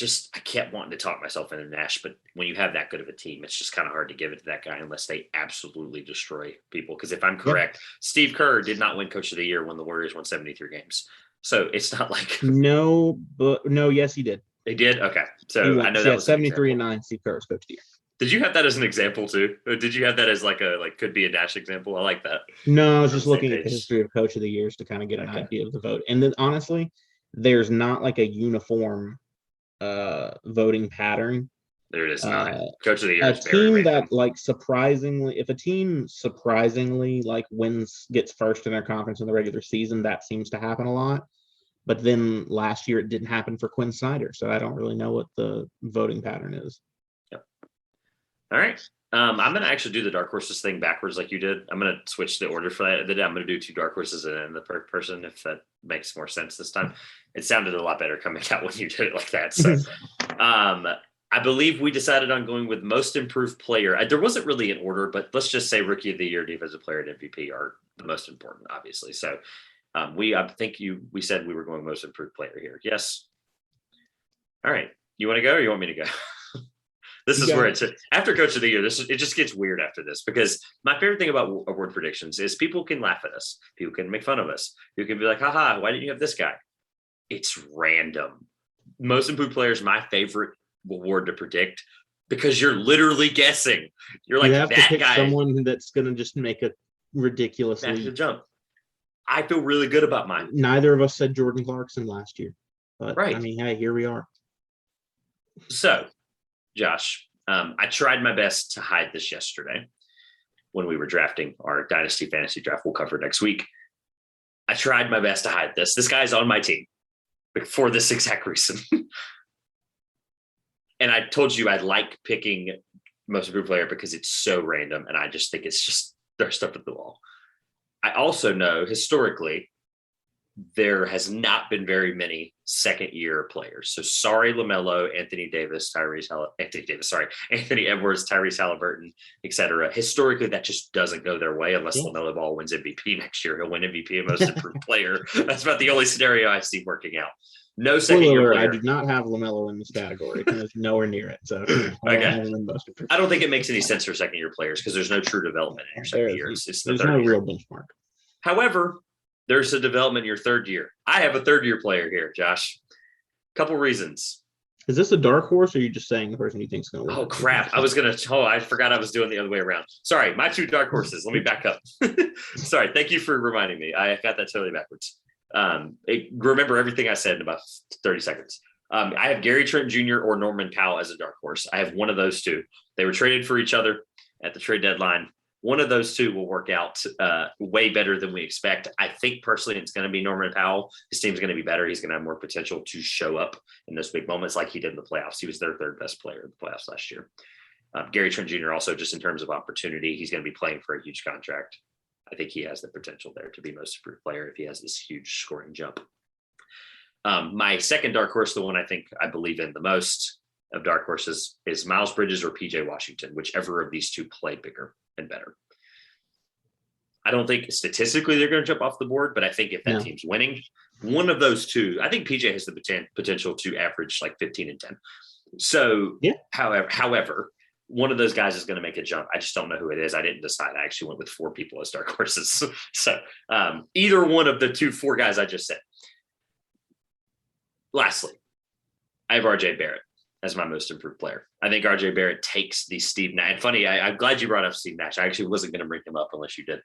kept wanting to talk myself into Nash, but when you have that good of a team, it's just kind of hard to give it to that guy unless they absolutely destroy people. Because if I'm correct, Steve Kerr did not win Coach of the Year when the Warriors won 73 games. So it's not like yes, he did. They did? Okay. So I know that was 73-9. Steve Kerr was Coach of the Year. Did you have that as an example too? Or did you have that as could be a Nash example? I like that. No, I was just looking at the history of Coach of the Years to kind of get an idea of the vote. And then honestly, there's not like a uniform voting pattern. There it is. Coach of the Year. A team that if a team surprisingly gets first in their conference in the regular season, that seems to happen a lot. But then last year it didn't happen for Quinn Snyder, so I don't really know what the voting pattern is. Yep. All right. I'm going to actually do the dark horses thing backwards like you did. I'm going to switch the order for that. I'm going to do 2 dark horses and then the person, if that makes more sense this time. It sounded a lot better coming out when you did it like that. So I believe we decided on going with most improved player. There wasn't really an order, but let's just say Rookie of the Year, Defensive Player, and MVP are the most important, obviously. So I think we said we were going most improved player here. Yes. All right. You want to go or you want me to go? This is where it's after Coach of the Year. It just gets weird after this because my favorite thing about award predictions is people can laugh at us. People can make fun of us. You can be like, haha, why didn't you have this guy? It's random. Most improved player is my favorite award to predict because you're literally guessing. You're like, you have that to pick guy, someone that's going to just make a ridiculous leap. Jump. I feel really good about mine. Neither of us said Jordan Clarkson last year, but right. I mean, hey, here we are. So, Josh, I tried my best to hide this yesterday when we were drafting our Dynasty Fantasy Draft. We'll cover next week. I tried my best to hide this. This guy's on my team for this exact reason. And I told you I like picking most improved player because it's so random, and I just think it's just throw stuff at the wall. I also know historically there has not been very many second-year players. So sorry, LaMelo, Anthony Edwards, Tyrese Halliburton, etc. Historically, that just doesn't go their way unless LaMelo Ball wins MVP next year. He'll win MVP and most improved player. That's about the only scenario I see working out. No second-year player. I do not have LaMelo in this category. He's nowhere near it. So I don't think it makes any sense for second-year players because there's no true development in your second year. It's the third year. Real benchmark. However, there's a development in your third year. I have a third-year player here, Josh. Couple reasons. Is this a dark horse, or are you just saying the person you think is going to win? Oh, crap. I forgot I was doing the other way around. Sorry, my 2 dark horses. Let me back up. Sorry, thank you for reminding me. I got that totally backwards. Remember everything I said in about 30 seconds. I have Gary Trent Jr. or Norman Powell as a dark horse. I have one of those 2. They were traded for each other at the trade deadline. One of those 2 will work out way better than we expect. I think personally it's going to be Norman Powell. His team's going to be better. He's going to have more potential to show up in those big moments like he did in the playoffs. He was their 3rd best player in the playoffs last year. Gary Trent Jr. also, just in terms of opportunity, he's going to be playing for a huge contract. I think he has the potential there to be most improved player if he has this huge scoring jump. My second dark horse, the one I believe in the most of dark horses, is Miles Bridges or PJ Washington, whichever of these 2 play bigger and better. I don't think statistically they're going to jump off the board, but I think if that team's winning, one of those 2, I think PJ has the potential to average like 15 and 10. So, however, one of those guys is going to make a jump. I just don't know who it is. I didn't decide. I actually went with 4 people as dark horses. So either one of the 4 guys I just said. Lastly, I have RJ Barrett as my most improved player. I think RJ Barrett takes the Steve Nash. And funny, I'm glad you brought up Steve Nash. I actually wasn't going to bring him up unless you did.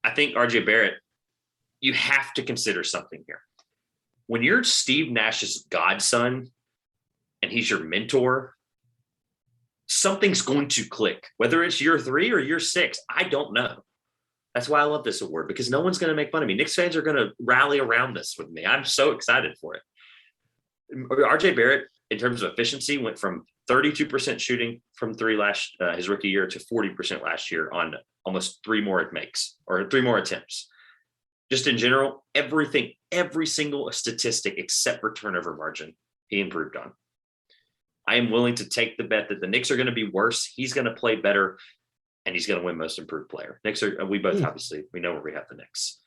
I think RJ Barrett, you have to consider something here. When you're Steve Nash's godson and he's your mentor, something's going to click, whether it's year 3 or year 6. I don't know. That's why I love this award, because no one's going to make fun of me. Knicks fans are going to rally around this with me. I'm so excited for it. RJ Barrett, in terms of efficiency, went from 32% shooting from 3 his rookie year to 40% last year on almost 3 more attempts. Just in general, every single statistic except for turnover margin, he improved on. I am willing to take the bet that the Knicks are going to be worse. He's going to play better, and he's going to win most improved player. We both obviously, we know where we have the Knicks.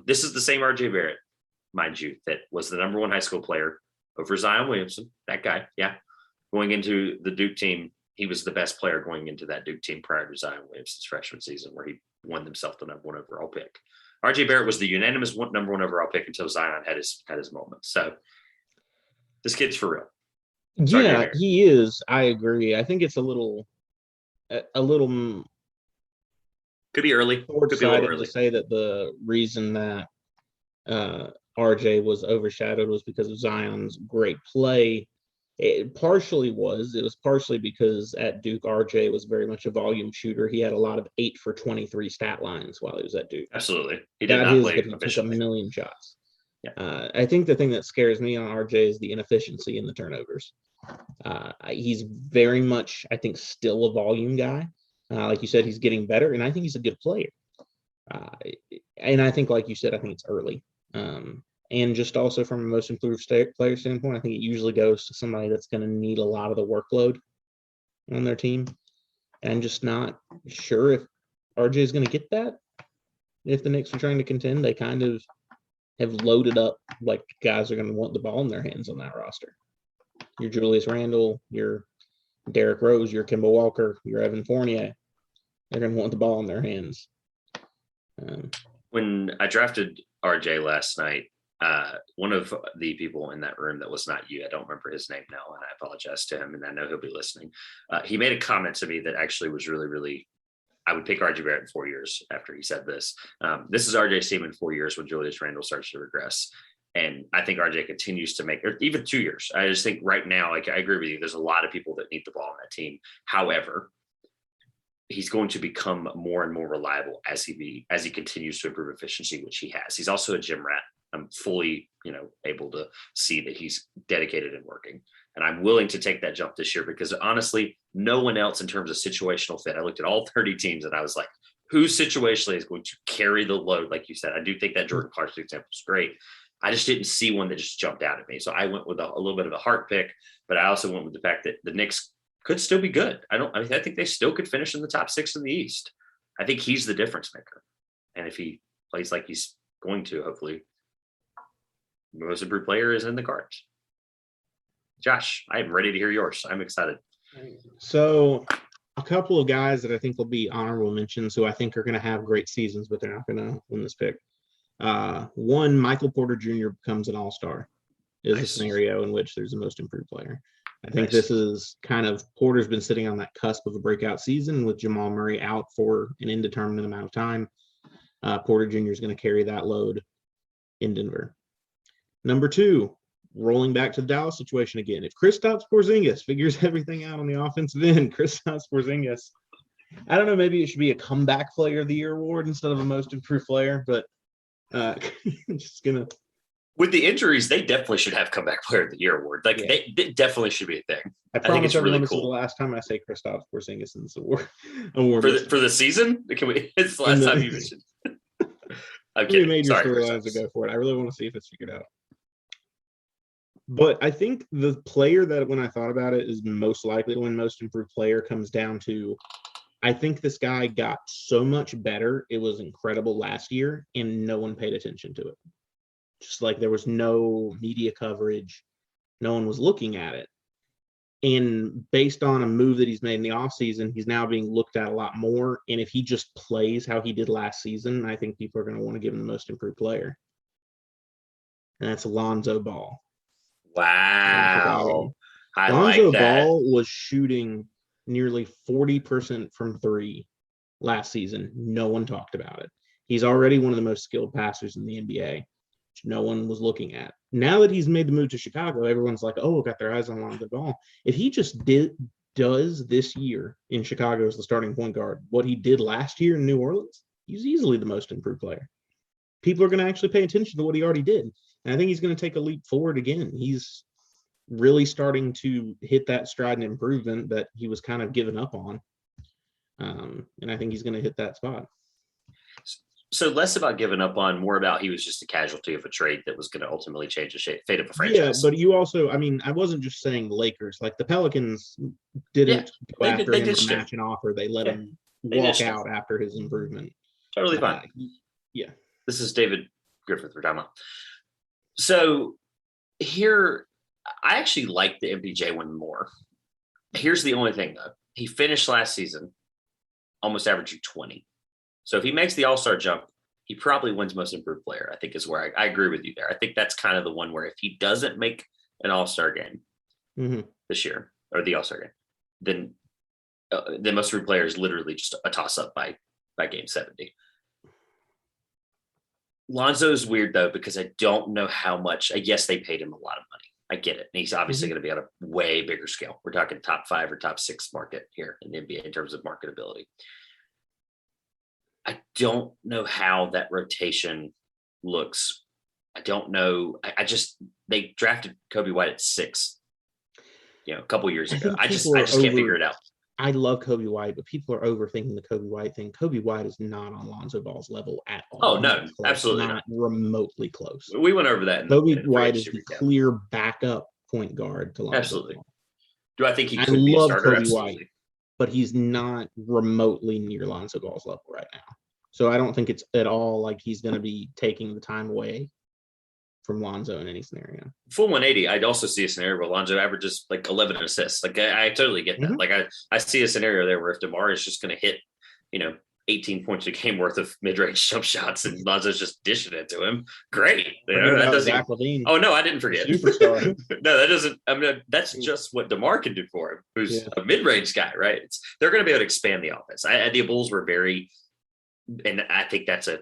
This is the same RJ Barrett, mind you, that was the number 1 high school player over Zion Williamson. That guy, yeah. Going into the Duke team, he was the best player going into that Duke team prior to Zion Williamson's freshman season, where he won himself the number 1 overall pick. RJ Barrett was the unanimous number 1 overall pick until Zion had his moment. So this kid's for real. Yeah, he is. I agree. I think it's a little could be early. Could be a little early to say that the reason that RJ was overshadowed was because of Zion's great play. It was partially because at Duke, RJ was very much a volume shooter. He had a lot of 8 for 23 stat lines while he was at Duke. Absolutely. He did not play efficiently. He took a million shots. Yeah. I think the thing that scares me on RJ is the inefficiency in the turnovers. He's very much, I think, still a volume guy. Like you said, he's getting better, and I think he's a good player. And I think, like you said, I think it's early. And just also from a most improved player standpoint, I think it usually goes to somebody that's going to need a lot of the workload on their team. And I'm just not sure if RJ is going to get that. If the Knicks are trying to contend, they kind of have loaded up like guys are going to want the ball in their hands on that roster. Your Julius Randle, your Derrick Rose, your Kemba Walker, your Evan Fournier. They're going to want the ball in their hands. When I drafted RJ last night, one of the people in that room that was not you, I don't remember his name now, and I apologize to him, and I know he'll be listening. He made a comment to me that actually was really, really, I would pick RJ Barrett in 4 years after he said this. This is RJ's team in 4 years when Julius Randle starts to regress. And I think RJ continues to make, or even 2 years. I just think right now, like I agree with you, there's a lot of people that need the ball on that team. However, he's going to become more and more reliable as he continues to improve efficiency, which he has. He's also a gym rat. I'm fully, able to see that he's dedicated and working. And I'm willing to take that jump this year because honestly, no one else in terms of situational fit. I looked at all 30 teams and I was like, who situationally is going to carry the load? Like you said, I do think that Jordan Clarkson example is great. I just didn't see one that just jumped out at me. So I went with a little bit of a heart pick, but I also went with the fact that the Knicks could still be good. I think they still could finish in the top 6 in the East. I think he's the difference maker. And if he plays like he's going to, hopefully, most improved player is in the cards. Josh, I am ready to hear yours. I'm excited. So a couple of guys that I think will be honorable mentions who I think are going to have great seasons, but they're not going to win this pick. One, Michael Porter Jr. becomes an all-star is a scenario in which there's a most improved player. I think this is kind of Porter's been sitting on that cusp of a breakout season with Jamal Murray out for an indeterminate amount of time. Porter Jr. is going to carry that load in Denver. Number 2, rolling back to the Dallas situation again. If Kristaps Porzingis figures everything out on the offensive end, Kristaps Porzingis, I don't know, maybe it should be a comeback player of the year award instead of a most improved player, but I'm just going to. With the injuries, they definitely should have comeback player of the year award. Like they definitely should be a thing. I think it's really cool. This is the last time I say Kristaps Porzingis in this award for the season. It's the last time you mentioned. I'm kidding. Major storylines to go for it. I really want to see if it's figured out. But I think the player that, when I thought about it, is most likely to win most improved player comes down to, I think this guy got so much better. It was incredible last year, and no one paid attention to it. Just like there was no media coverage. No one was looking at it. And based on a move that he's made in the offseason, he's now being looked at a lot more. And if he just plays how he did last season, I think people are going to want to give him the most improved player. And that's Alonzo Ball. Wow. Lonzo Ball was shooting nearly 40% from 3 last season. No one talked about it. He's already one of the most skilled passers in the NBA, which no one was looking at. Now that he's made the move to Chicago, everyone's like, oh, got their eyes on Lonzo Ball. If he just does this year in Chicago as the starting point guard what he did last year in New Orleans, he's easily the most improved player. People are going to actually pay attention to what he already did. And I think he's going to take a leap forward again. He's really starting to hit that stride and improvement that he was kind of giving up on. And I think he's going to hit that spot. So less about giving up on, more about he was just a casualty of a trade that was going to ultimately change the fate of a franchise. Yeah, but you also, I mean, I wasn't just saying Lakers. Like the Pelicans didn't go after him or match an offer. They let him walk out after his improvement. Totally fine. Yeah. This is David Griffith we're talking about. So here, I actually like the MPJ one more. Here's the only thing, though. He finished last season almost averaging 20. So if he makes the All-Star jump, he probably wins most improved player, I think is where I agree with you there. I think that's kind of the one where if he doesn't make an All-Star game this year, or the All-Star game, then the most improved player is literally just a toss-up by game 70. Lonzo's weird, though, because I don't know how much. Yes, they paid him a lot of money. I get it. And he's obviously going to be on a way bigger scale. We're talking top 5 or top 6 market here in the NBA in terms of marketability. I don't know how that rotation looks. I don't know. They drafted Kobe White at 6, a couple years ago. I just can't figure it out. I love Kobe White, but people are overthinking the Kobe White thing. Kobe White is not on Lonzo Ball's level at all. Oh, no, absolutely not remotely close. We went over that. Kobe White is the clear backup point guard to Lonzo Absolutely. Ball. Do I think he could be a starter? Kobe Absolutely. White, but he's not remotely near Lonzo Ball's level right now. So I don't think it's at all like he's going to be taking the time away from Lonzo in any scenario. Full 180, I'd also see a scenario where Lonzo averages like 11 assists. Like I totally get that. Like I see a scenario there where if DeMar is just going to hit, 18 points a game worth of mid-range jump shots and Lonzo's just dishing it to him, great. That doesn't. Oh no, I didn't forget. Superstar. No, that doesn't. I mean, that's just what DeMar can do for him, who's a mid-range guy, right? They're going to be able to expand the offense. The Bulls were very, and I think that's a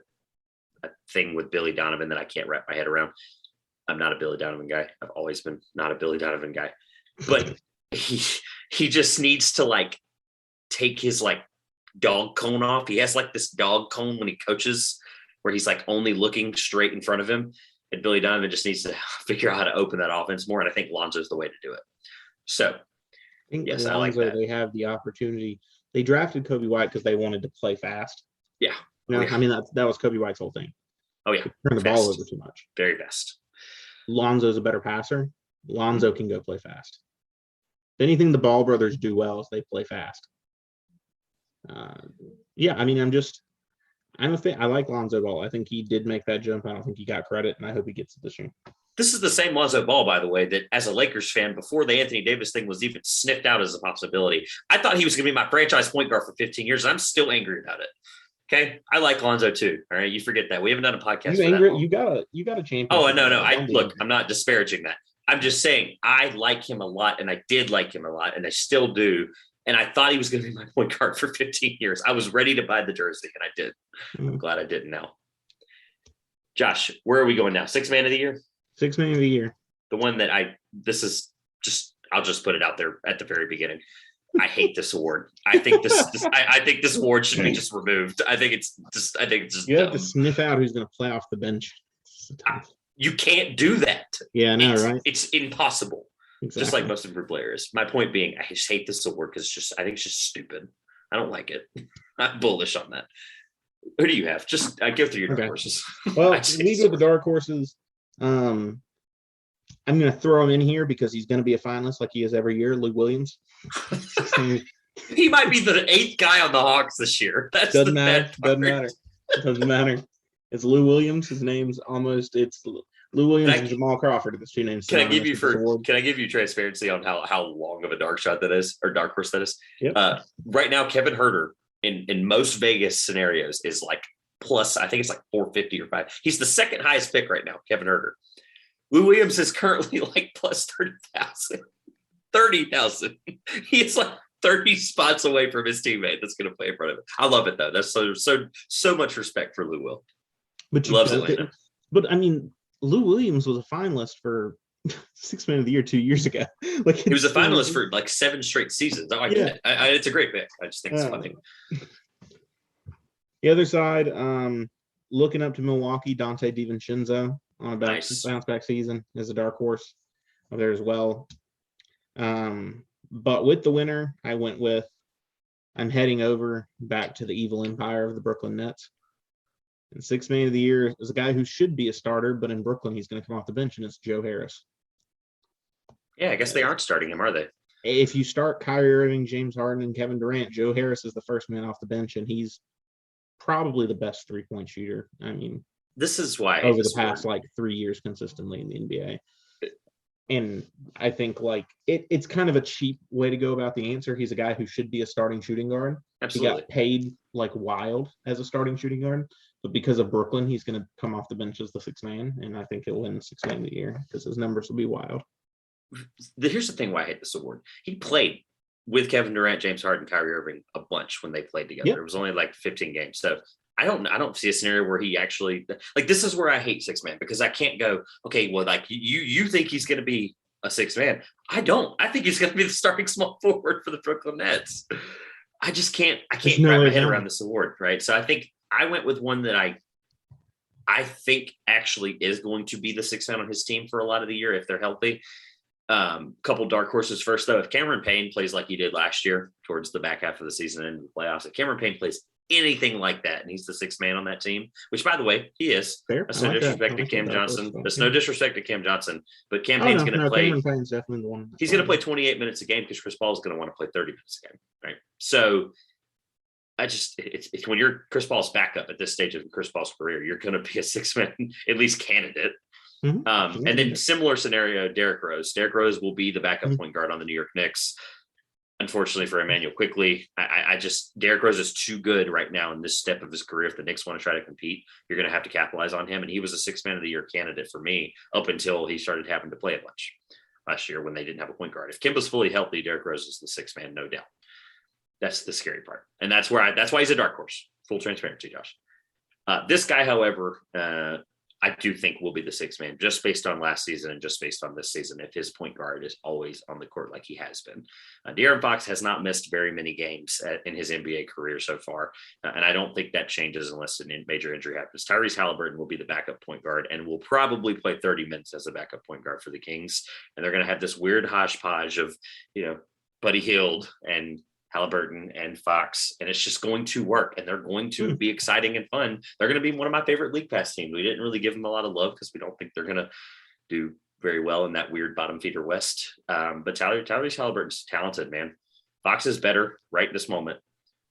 thing with Billy Donovan that I can't wrap my head around. I'm not a Billy Donovan guy. I've always been not a Billy Donovan guy, but he just needs to like take his like dog cone off. He has like this dog cone when he coaches where he's like only looking straight in front of him. And Billy Donovan just needs to figure out how to open that offense more. And I think Lonzo's the way to do it. So yes, I like that. They have the opportunity. They drafted Kobe White because they wanted to play fast. Yeah. I mean, that was Kobe White's whole thing. Oh yeah. Turn the ball over too much. Very fast. Lonzo's a better passer. Lonzo can go play fast. If anything the Ball brothers do well is they play fast. I mean, I'm a fan. I like Lonzo Ball. I think he did make that jump. I don't think he got credit, and I hope he gets it this year. This is the same Lonzo Ball, by the way, that as a Lakers fan, before the Anthony Davis thing was even sniffed out as a possibility, I thought he was going to be my franchise point guard for 15 years, and I'm still angry about it. Okay, I like Lonzo too. All right, you forget that we haven't done a podcast. You got a champion. Oh no, I'm not disparaging that. I'm just saying I like him a lot, and I did like him a lot, and I still do. And I thought he was going to be my point guard for 15 years. I was ready to buy the jersey, and I did. I'm glad I didn't now. Josh, where are we going now? 6th man of the year? 6th man of the year. The one that I'll just put it out there at the very beginning. I hate this award. I think this award should be just removed. I think it's just you have to sniff out who's going to play off the bench. You can't do that. Yeah, I know, right? It's impossible. Exactly. Just like most improved players. My point being, I just hate this award because I think it's just stupid. I don't like it. I'm bullish on that. Who do you have? Just go through your dark horses. Well, we go the dark horses. I'm going to throw him in here because he's going to be a finalist like he is every year. Lou Williams. He might be the 8th guy on the Hawks this year. Doesn't matter. Doesn't matter. It's Lou Williams. His name's it's Lou Williams and Jamal Crawford are the 2 names. Can I give you transparency on how long of a dark shot that is, or dark horse that is? Yep. Right now, Kevin Huerter in most Vegas scenarios is like plus, I think it's like 450 or 5. He's the 2nd highest pick right now, Kevin Huerter. Lou Williams is currently like plus 30,000. 30,000. He's like 30 spots away from his teammate that's going to play in front of him. I love it though. That's so much respect for Lou Will. But Loves Atlanta. But I mean, Lou Williams was a finalist for Sixth Man of the Year 2 years ago. Like he was a finalist for like 7 straight seasons. Oh, I get it. It's a great pick. I just think it's funny. The other side, looking up to Milwaukee, Dante DiVincenzo on a bounce back season as a dark horse there as well. But with the winner, I'm heading over back to the evil empire of the Brooklyn Nets. And Sixth Man of the Year is a guy who should be a starter, but in Brooklyn, he's going to come off the bench, and it's Joe Harris. Yeah, I guess they aren't starting him, are they? If you start Kyrie Irving, James Harden, and Kevin Durant, Joe Harris is the first man off the bench, and he's probably the best three-point shooter. I mean, this is why over the past 3 years consistently in the NBA. And I think it's kind of a cheap way to go about the answer. He's a guy who should be a starting shooting guard. Absolutely. He got paid wild as a starting shooting guard, but because of Brooklyn, he's going to come off the bench as the sixth man, and I think he'll win Sixth Man of the Year because his numbers will be wild. Here's the thing why I hate this award. He played with Kevin Durant, James Harden, Kyrie Irving a bunch when they played together. Yep. It was only 15 games. So I don't see a scenario where he actually this is where I hate six man, because I can't go, okay, well, you think he's going to be a six man. I don't. I think he's going to be the starting small forward for the Brooklyn Nets. I can't wrap my head around this award. Right. So I think I went with one that I think actually is going to be the sixth man on his team for a lot of the year if they're healthy. Couple dark horses first, though. If Cameron Payne plays like he did last year towards the back half of the season and the playoffs, if Cameron Payne plays anything like that and he's the sixth man on that team, which, by the way, he is. Fair. That's no disrespect to Cam Johnson. That's no disrespect to Cam Johnson, but Cam Payne's going to play. Cameron Payne's definitely the one. He's going to play 28 minutes a game because Chris Paul is going to want to play 30 minutes a game, right? So it's when you're Chris Paul's backup at this stage of Chris Paul's career, you're going to be a six man at least candidate. Mm-hmm. And then similar scenario, Derrick Rose. Derrick Rose will be the backup point guard on the New York Knicks. Unfortunately for Emmanuel Quickly, Derrick Rose is too good right now in this step of his career. If the Knicks want to try to compete, you're going to have to capitalize on him. And he was a sixth man of the year candidate for me up until he started having to play a bunch last year when they didn't have a point guard. If Kemba's fully healthy, Derrick Rose is the sixth man, no doubt. That's the scary part. And that's why he's a dark horse. Full transparency, Josh. This guy, however, I do think will be the sixth man just based on last season and just based on this season if his point guard is always on the court like he has been. De'Aaron Fox has not missed very many games in his NBA career so far, and I don't think that changes unless a major injury happens. Tyrese Halliburton will be the backup point guard and will probably play 30 minutes as a backup point guard for the Kings, and they're going to have this weird hodgepodge of, Buddy Hield and Halliburton and Fox, and it's just going to work, and they're going to be exciting and fun. They're going to be one of my favorite league pass teams. We didn't really give them a lot of love because we don't think they're going to do very well in that weird bottom feeder West. But Tyrese Halliburton's talented, man. Fox is better right this moment,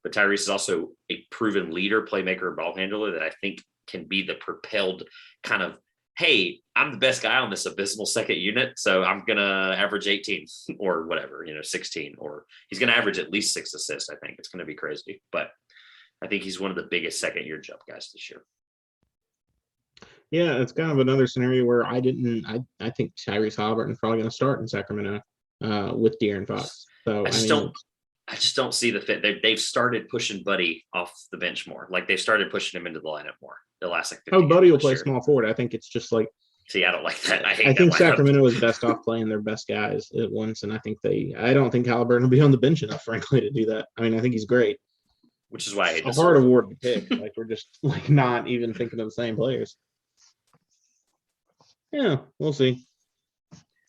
but Tyrese is also a proven leader, playmaker, and ball handler that I think can be the propelled kind of, hey, I'm the best guy on this abysmal second unit, so I'm going to average 18 or whatever, 16, or he's going to average at least 6 assists. I think it's going to be crazy, but I think he's one of the biggest second year jump guys this year. Yeah, it's kind of another scenario where I think Tyrese Halliburton's probably going to start in Sacramento with De'Aaron Fox. So I just don't see the fit. They've started pushing Buddy off the bench more. Like they've started pushing him into the lineup more. The last 50 Buddy will play small forward. I think it's just see, I don't like that. I think Sacramento is best off playing their best guys at once, and I don't think Halliburton will be on the bench enough, frankly, to do that. I mean, I think he's great. Which is why I hate this. A hard award to pick. We're just not even thinking of the same players. Yeah, we'll see.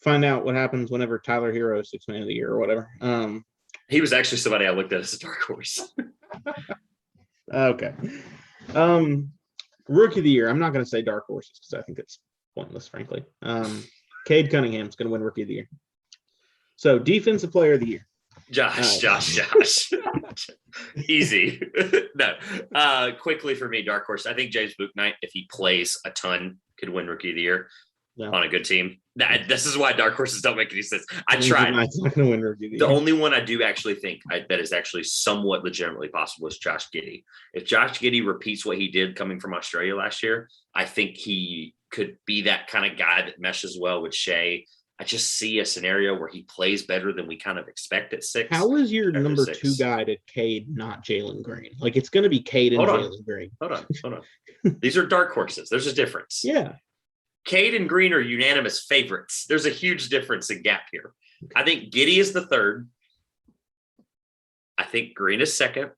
Find out what happens whenever Tyler Hero is sixth man of the year or whatever. He was actually somebody I looked at as a dark horse. Okay. Rookie of the year. I'm not going to say dark horses because I think it's pointless, frankly. Cade Cunningham's going to win Rookie of the Year. So, Defensive Player of the Year. Josh. Easy. No. Quickly for me, dark horse. I think James Bouknight, if he plays a ton, could win Rookie of the Year on a good team. This is why dark horses don't make any sense. I tried. The only one I do actually think that is actually somewhat legitimately possible is Josh Giddey. If Josh Giddey repeats what he did coming from Australia last year, I think he could be that kind of guy that meshes well with Shea. I just see a scenario where he plays better than we kind of expect at 6. How is your Trevor number 6. 2 guy to Cade, not Jalen Green? Like, it's going to be Cade and Jalen Green. Hold on. These are dark horses. There's a difference. Yeah. Cade and Green are unanimous favorites. There's a huge difference in gap here. I think Giddey is the 3rd. I think Green is 2nd.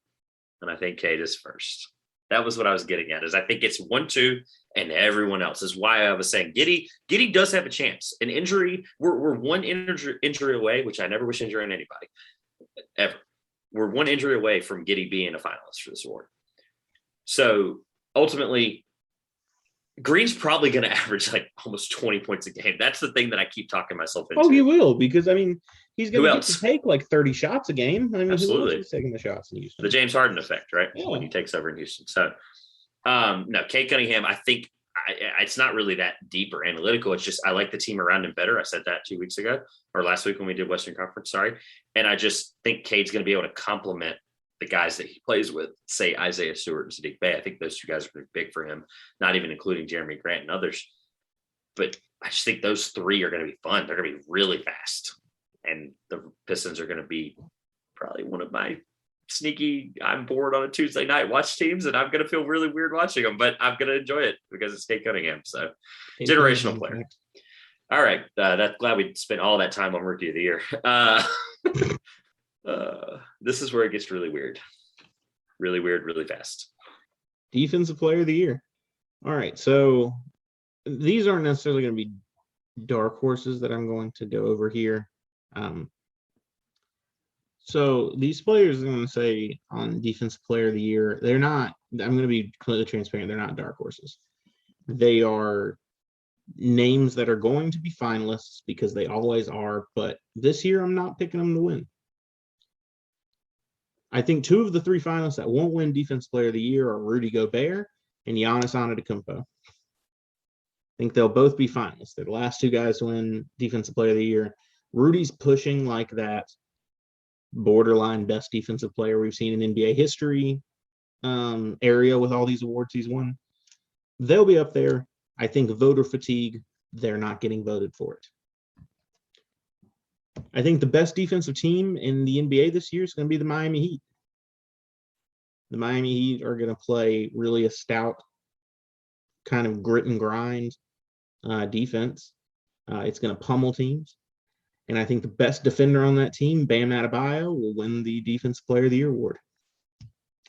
And I think Cade is 1st. That was what I was getting at, is I think it's 1, 2, and everyone else. Is why I was saying Giddey does have a chance. An injury, we're one injury away, which I never wish injury on anybody, ever. We're one injury away from Giddey being a finalist for this award. So ultimately, Green's probably going to average like almost 20 points a game. That's the thing that I keep talking myself into. Oh, he will, because I mean, he's going to get else? to take like 30 shots a game. I mean, Absolutely. Who else is taking the shots in Houston? The James Harden effect, right? Yeah. When he takes over in Houston. So, no, Cade Cunningham, I think it's not really that deep or analytical. It's just I like the team around him better. I said that 2 weeks ago, or last week when we did Western Conference. Sorry, and I just think Cade's going to be able to complement the guys that he plays with, say Isaiah Stewart and Sadiq Bey. I think those 2 guys are going to be big for him, not even including Jeremy Grant and others. But I just think those 3 are going to be fun. They're going to be really fast. And the Pistons are going to be probably one of my sneaky, I'm bored on a Tuesday night watch teams, and I'm going to feel really weird watching them, but I'm going to enjoy it because it's Cade Cunningham. So generational player. All right. That's glad we spent all that time on Rookie of the Year. This is where it gets really weird, really fast. Defensive Player of the Year. All right, so these aren't necessarily going to be dark horses that I'm going to go over here. So these players, I'm going to say on Defensive Player of the Year, they're not. I'm going to be completely transparent. They're not dark horses. They are names that are going to be finalists because they always are. But this year, I'm not picking them to win. I think 2 of the 3 finalists that won't win Defensive Player of the Year are Rudy Gobert and Giannis Antetokounmpo. I think they'll both be finalists. They're the last 2 guys to win Defensive Player of the Year. Rudy's pushing like that borderline best defensive player we've seen in NBA history area with all these awards he's won. They'll be up there. I think voter fatigue, they're not getting voted for it. I think the best defensive team in the NBA this year is going to be the Miami Heat. The Miami Heat are going to play really a stout kind of grit and grind defense. It's going to pummel teams. And I think the best defender on that team, Bam Adebayo, will win the Defensive Player of the Year award.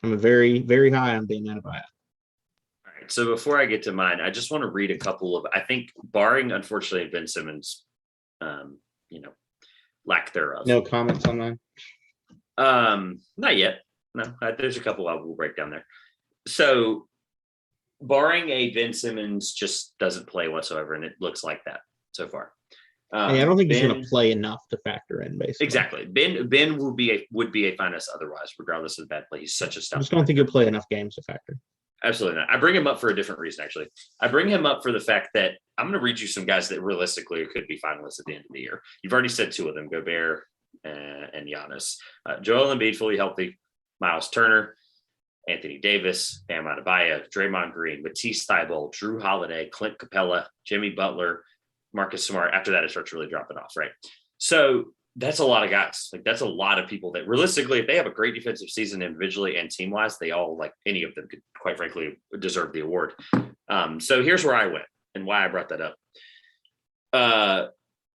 I'm very, very high on Bam Adebayo. All right. So before I get to mine, I just want to read a couple of, I think, barring, unfortunately, Ben Simmons, lack thereof. No comments on that? Not yet. No, there's a couple I will break down there. So barring a Ben Simmons just doesn't play whatsoever, and it looks like that so far. I don't think he's going to play enough to factor in, basically. Exactly. Ben would be a finalist otherwise, regardless of the bad play. He's such a stout. I just don't think he'll play enough games to factor. Absolutely not. I bring him up for a different reason, actually. I bring him up for the fact that I'm going to read you some guys that realistically could be finalists at the end of the year. You've already said 2 of them, Gobert and Giannis. Joel Embiid, fully healthy. Miles Turner, Anthony Davis, Bam Adebayo, Draymond Green, Matisse Thybulle, Drew Holiday, Clint Capella, Jimmy Butler, Marcus Smart. After that, it starts really dropping off, right? So that's a lot of guys. Like, that's a lot of people that realistically, if they have a great defensive season individually and team-wise, they all, like, any of them could, quite frankly, deserve the award. So here's where I went and why I brought that up.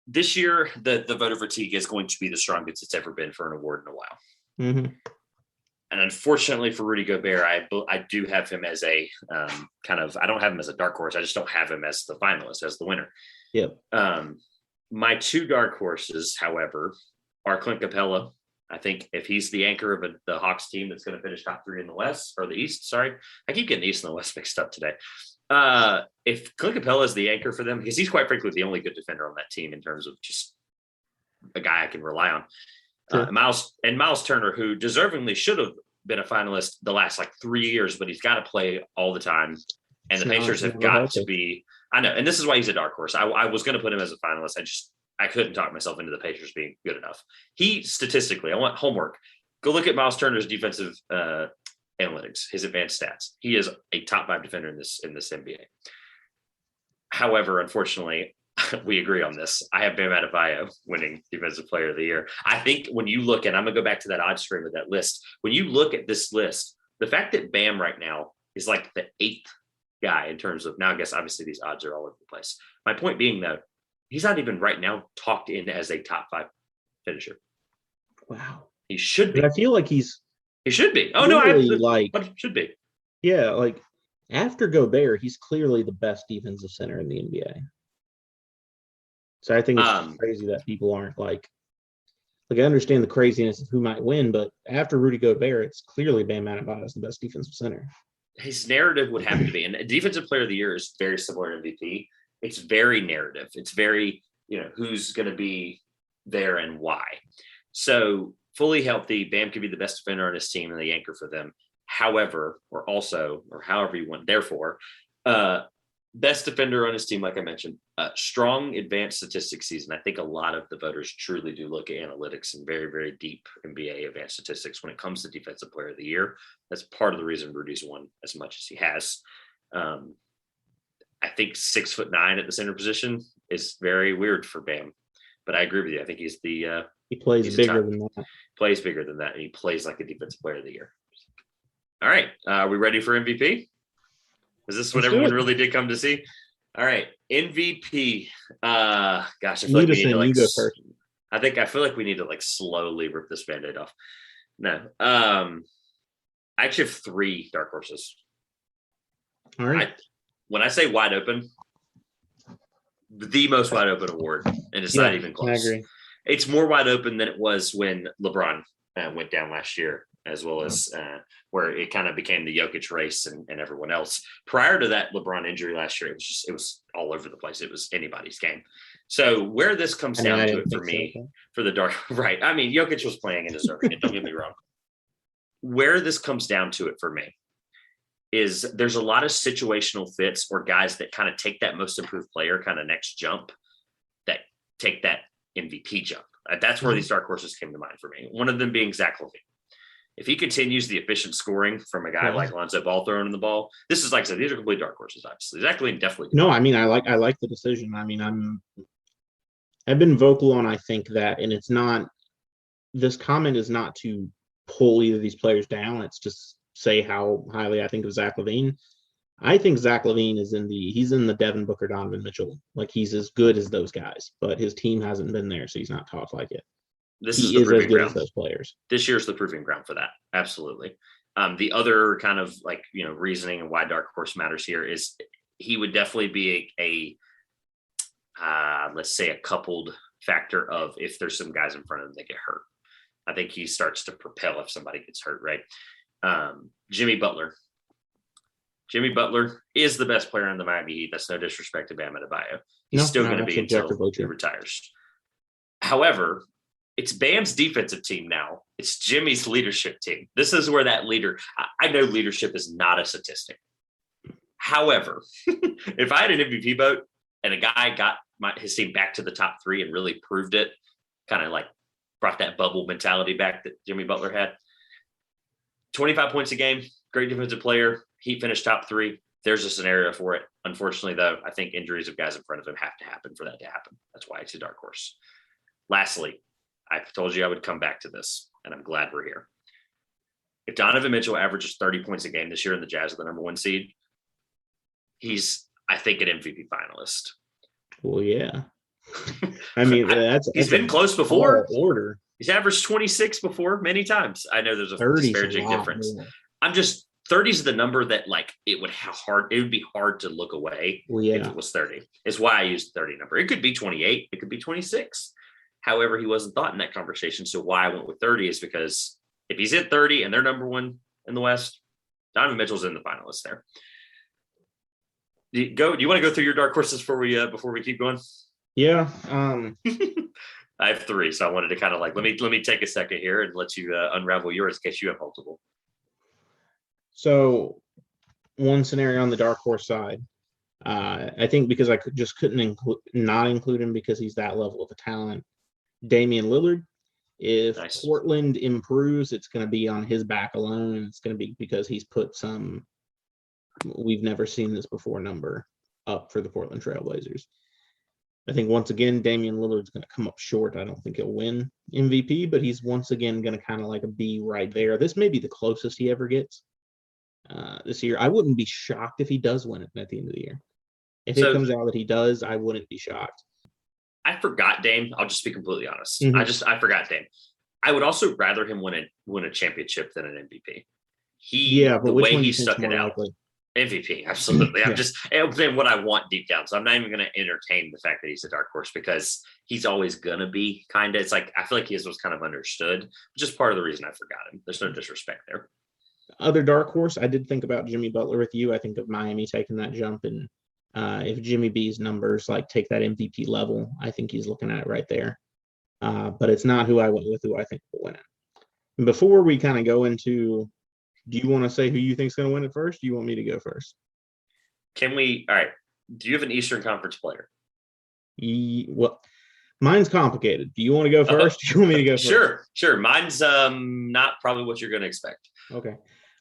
This year, the voter fatigue is going to be the strongest it's ever been for an award in a while. Mm-hmm. And unfortunately for Rudy Gobert, I do have him as a I don't have him as a dark horse. I just don't have him as the finalist, as the winner. Yep. My 2 dark horses, however, are Clint Capella. I think if he's the anchor of the Hawks team that's going to finish top 3 in the West, or the East, sorry. I keep getting the East and the West mixed up today. If Clint Capella is the anchor for them, because he's quite frankly the only good defender on that team in terms of just a guy I can rely on. Sure. Miles Turner, who deservingly should have been a finalist the last 3 years, but he's got to play all the time. And the Pacers have got to be, I know, and this is why he's a dark horse. I was going to put him as a finalist. I couldn't talk myself into the Pacers being good enough. He statistically, I want homework. Go look at Miles Turner's defensive analytics, his advanced stats. He is a top 5 defender in this NBA. However, unfortunately, We agree on this. I have Bam Adebayo winning Defensive Player of the Year. I think when you look at, I'm going to go back to that odd stream of that list. When you look at this list, the fact that Bam right now is like the 8th guy in terms of, now I guess obviously these odds are all over the place. My point being though, he's not even right now talked in as a top 5 finisher. Wow. He should be. But I feel like he should be. Oh no, should be. Yeah, like after Gobert, he's clearly the best defensive center in the NBA. So I think it's crazy that people aren't like I understand the craziness of who might win, but after Rudy Gobert, it's clearly Bam Adebayo is the best defensive center. His narrative would have to be, and Defensive Player of the Year is very similar to MVP. It's very narrative. It's very, who's going to be there and why. So fully healthy, Bam could be the best defender on his team and the anchor for them. However, or however you want, therefore, best defender on his team, like I mentioned, strong advanced statistics season. I think a lot of the voters truly do look at analytics and very, very deep NBA advanced statistics when it comes to Defensive Player of the Year. That's part of the reason Rudy's won as much as he has. I think 6'9" at the center position is very weird for Bam, but I agree with you. I think he's he plays bigger than that. Plays bigger than that, and he plays like a Defensive Player of the Year. All right, are we ready for MVP? Is this what everyone really did come to see? All right, MVP. Gosh, I feel like we need to you go first. I feel like we need to slowly rip this Band-Aid off. No, I actually have 3 dark horses. All right. When I say wide open, the most wide open award, and it's not even close. I agree. It's more wide open than it was when LeBron went down last year, as well as where it kind of became the Jokic race and everyone else. Prior to that LeBron injury last year, it was all over the place. It was anybody's game. So where this comes down to it for me, for the dark, right? I mean, Jokic was playing and deserving it. Don't get me wrong. Where this comes down to it for me is there's a lot of situational fits or guys that kind of take that most improved player kind of next jump that take that MVP jump. That's where these dark horses came to mind for me. One of them being Zach LaVine. If he continues the efficient scoring from a guy like Lonzo Ball throwing in the ball, this is like I said, these are complete dark horses, obviously. Zach LaVine definitely. No, I mean, I like the decision. I mean, I've been vocal on, I think that, and it's not, this comment is not to pull either of these players down. It's just say how highly I think of Zach LaVine. I think Zach LaVine he's in the Devin Booker, Donovan Mitchell. Like, he's as good as those guys, but his team hasn't been there, so he's not talked like it. He is as good as those players. This year's the proving ground for that. Absolutely. The other kind of reasoning and why dark horse matters here is he would definitely be a let's say a coupled factor of if there's some guys in front of him that get hurt. I think he starts to propel if somebody gets hurt, right? Jimmy Butler. Jimmy Butler is the best player in the Miami Heat. That's no disrespect to Bam Adebayo. He's still going to be until he retires. However, it's Bam's defensive team now. It's Jimmy's leadership team. This is where that leader, I know leadership is not a statistic. However, if I had an MVP vote and a guy got his team back to the top 3 and really proved it, kind of like brought that bubble mentality back that Jimmy Butler had, 25 points a game, great defensive player, Heat finished top 3. There's a scenario for it. Unfortunately, though, I think injuries of guys in front of him have to happen for that to happen. That's why it's a dark horse. Lastly, I told you I would come back to this, and I'm glad we're here. If Donovan Mitchell averages 30 points a game this year and the Jazz are the number 1 seed, he's, I think, an MVP finalist. Well, yeah. I mean, he's been close before. Order. He's averaged 26 before many times. I know there's a disparaging difference. More. I'm just 30 is the number that it would be hard to look away if it was 30. It's why I used the 30 number. It could be 28. It could be 26. However, he wasn't thought in that conversation. So why I went with 30 is because if he's at 30 and they're number 1 in the West, Donovan Mitchell's in the finalists there. Do you want to go through your dark horses before we keep going? Yeah. I have 3, so I wanted to kind of let me take a second here and let you unravel yours in case you have multiple. So one scenario on the dark horse side, I think because I couldn't not include him because he's that level of a talent. Damian Lillard. If Portland improves, it's going to be on his back alone, and it's going to be because he's put some we've never seen this before number up for the Portland Trailblazers. I think once again, Damian Lillard's going to come up short. I don't think he'll win MVP, but he's once again going to kind of like be right there. This may be the closest he ever gets this year. I wouldn't be shocked if he does win it at the end of the year. If it comes out that he does, I wouldn't be shocked. I forgot Dame. I'll just be completely honest. Mm-hmm. I forgot Dame. I would also rather him win a championship than an MVP. But the which way one he stuck it out. Likely? MVP, absolutely. I'm just saying what I want deep down. So I'm not even going to entertain the fact that he's a dark horse because he's always going to be kind of, it's like, I feel like his was kind of understood, which is part of the reason I forgot him. There's no disrespect there. Other dark horse, I did think about Jimmy Butler with you. I think of Miami taking that jump. And if Jimmy B's numbers like take that MVP level, I think he's looking at it right there. But it's not who I went with, who I think will win it. And before we kind of go into, do you want to say who you think is going to win it first? Do you want me to go first? All right. Do you have an Eastern Conference player? Well, mine's complicated. Do you want to go first? Do you want me to go first? Sure. Mine's not probably what you're going to expect. Okay.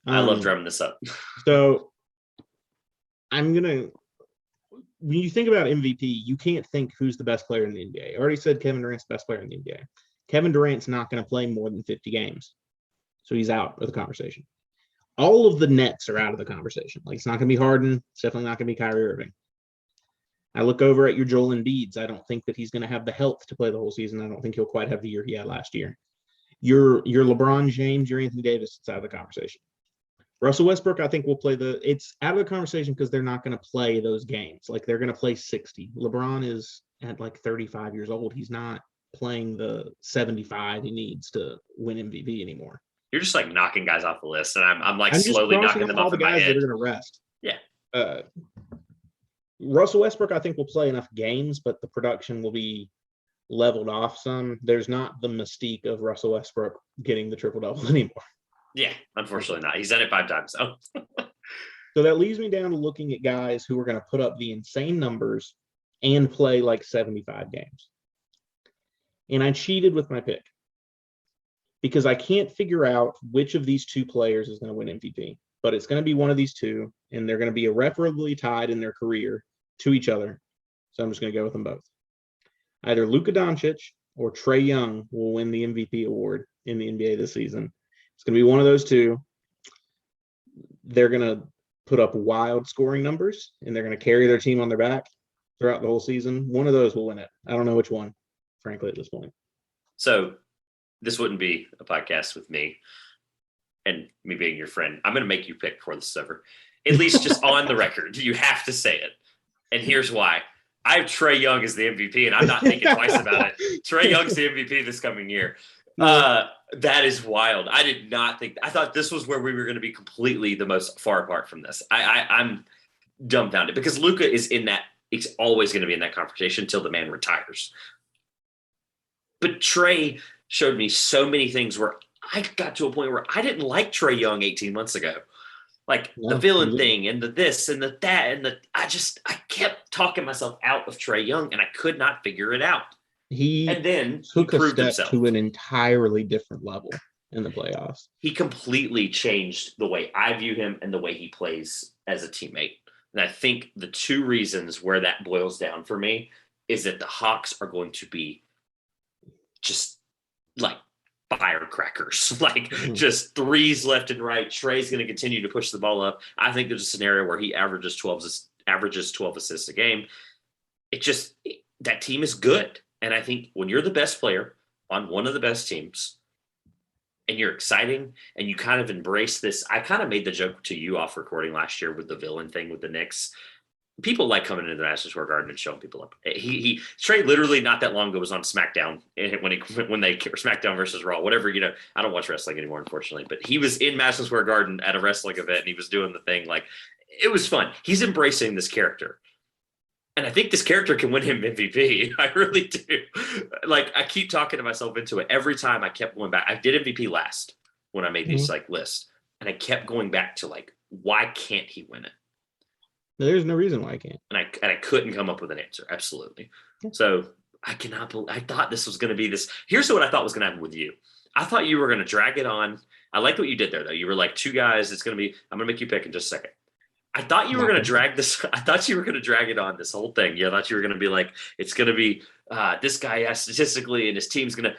I love drumming this up. So when you think about MVP, you can't think who's the best player in the NBA. I already said Kevin Durant's the best player in the NBA. Kevin Durant's not going to play more than 50 games. So he's out of the conversation. All of the Nets are out of the conversation. Like, it's not going to be Harden. It's definitely not going to be Kyrie Irving. I look over at your Joel Embiid. I don't think that he's going to have the health to play the whole season. I don't think he'll quite have the year he had last year. Your LeBron James, your Anthony Davis, it's out of the conversation. Russell Westbrook, I think will play it's out of the conversation because they're not going to play those games. Like, they're going to play 60. LeBron is at like 35 years old. He's not playing the 75 he needs to win MVP anymore. You're just like knocking guys off the list, and I'm like slowly knocking them off the guys that are going to rest. Yeah. Russell Westbrook, I think, will play enough games, but the production will be leveled off some. There's not the mystique of Russell Westbrook getting the triple-double anymore. Yeah, unfortunately not. He's done it 5 times. So. So that leaves me down to looking at guys who are going to put up the insane numbers and play like 75 games. And I cheated with my pick because I can't figure out which of these two players is going to win MVP, but it's going to be one of these two, and they're going to be irreparably tied in their career to each other. So I'm just going to go with them both. Either Luka Doncic or Trae Young will win the MVP award in the NBA this season. It's going to be one of those two. They're going to put up wild scoring numbers, and they're going to carry their team on their back throughout the whole season. One of those will win it. I don't know which one, frankly, at this point. So this wouldn't be a podcast with me and me being your friend. I'm going to make you pick before this is over. At least just on the record. You have to say it. And here's why. I have Trae Young as the MVP, and I'm not thinking twice about it. Trae Young's the MVP this coming year. That is wild. I did not think. I thought this was where we were going to be completely the most far apart from this. I'm dumbfounded because Luka is in that. It's always going to be in that conversation until the man retires. But Trae showed me so many things where I got to a point where I didn't like Trae Young 18 months ago. Like the villain thing and the this and the that and I kept talking myself out of Trae Young and I could not figure it out. And then took a step to an entirely different level in the playoffs. He completely changed the way I view him and the way he plays as a teammate. And I think the two reasons where that boils down for me is that the Hawks are going to be just like firecrackers, like just threes left and right. Trae's going to continue to push the ball up. I think there's a scenario where he averages 12 assists a game. That team is good. And I think when you're the best player on one of the best teams and you're exciting and you kind of embrace this, I kind of made the joke to you off recording last year with the villain thing with the Knicks. People like coming into the Madison Square Garden and showing people up. Trae literally not that long ago was on SmackDown when they SmackDown versus Raw, whatever, I don't watch wrestling anymore, unfortunately, but he was in Madison Square Garden at a wrestling event and he was doing the thing. Like, it was fun. He's embracing this character. And I think this character can win him MVP. I really do. Like, I keep talking to myself into it. Every time I kept going back. I did MVP last when I made these lists. And I kept going back to why can't he win it? There's no reason why I can't. And I couldn't come up with an answer. Absolutely. So I cannot believe, I thought this was going to be this. Here's what I thought was going to happen with you. I thought you were going to drag it on. I liked what you did there, though. You were like, two guys, I'm going to make you pick in just a second. I thought you were going to drag this. I thought you were going to drag it on this whole thing. Yeah, I thought you were going to be like, it's going to be this guy statistically, and his team's going to,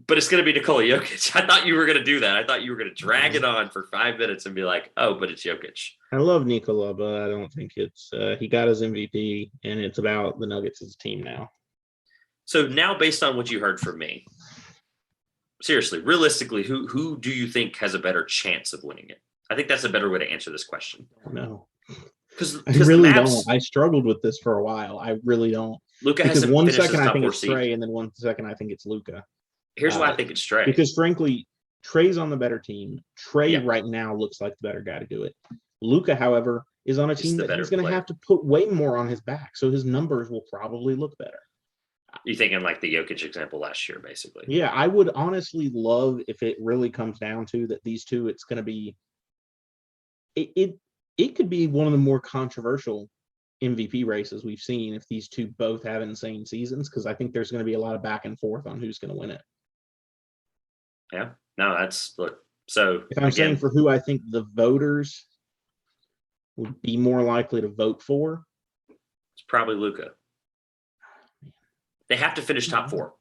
but it's going to be Nikola Jokic. I thought you were going to do that. I thought you were going to drag it on for 5 minutes and be like, oh, but it's Jokic. I love Nikola, but I don't think it's he got his MVP, and it's about the Nuggets' team now. So now, based on what you heard from me, seriously, realistically, who do you think has a better chance of winning it? I think that's a better way to answer this question. No. Because I really don't. I struggled with this for a while. I really don't. Luka has to one finish second as I think top it's 4 seed. Trey, and then 1 second I think it's Luka. Here's why I think it's Trey. Because frankly, Trey's on the better team. Trey right now looks like the better guy to do it. Luka, however, is on a team that he's going to have to put way more on his back, so his numbers will probably look better. You thinking like the Jokic example last year, basically? Yeah, I would honestly love if it really comes down to that these two. It's going to be. It could be one of the more controversial MVP races we've seen if these two both have insane seasons, because I think there's going to be a lot of back and forth on who's going to win it. Yeah, no, that's look. So if I'm saying for who I think the voters would be more likely to vote for, it's probably Luka. They have to finish top 4.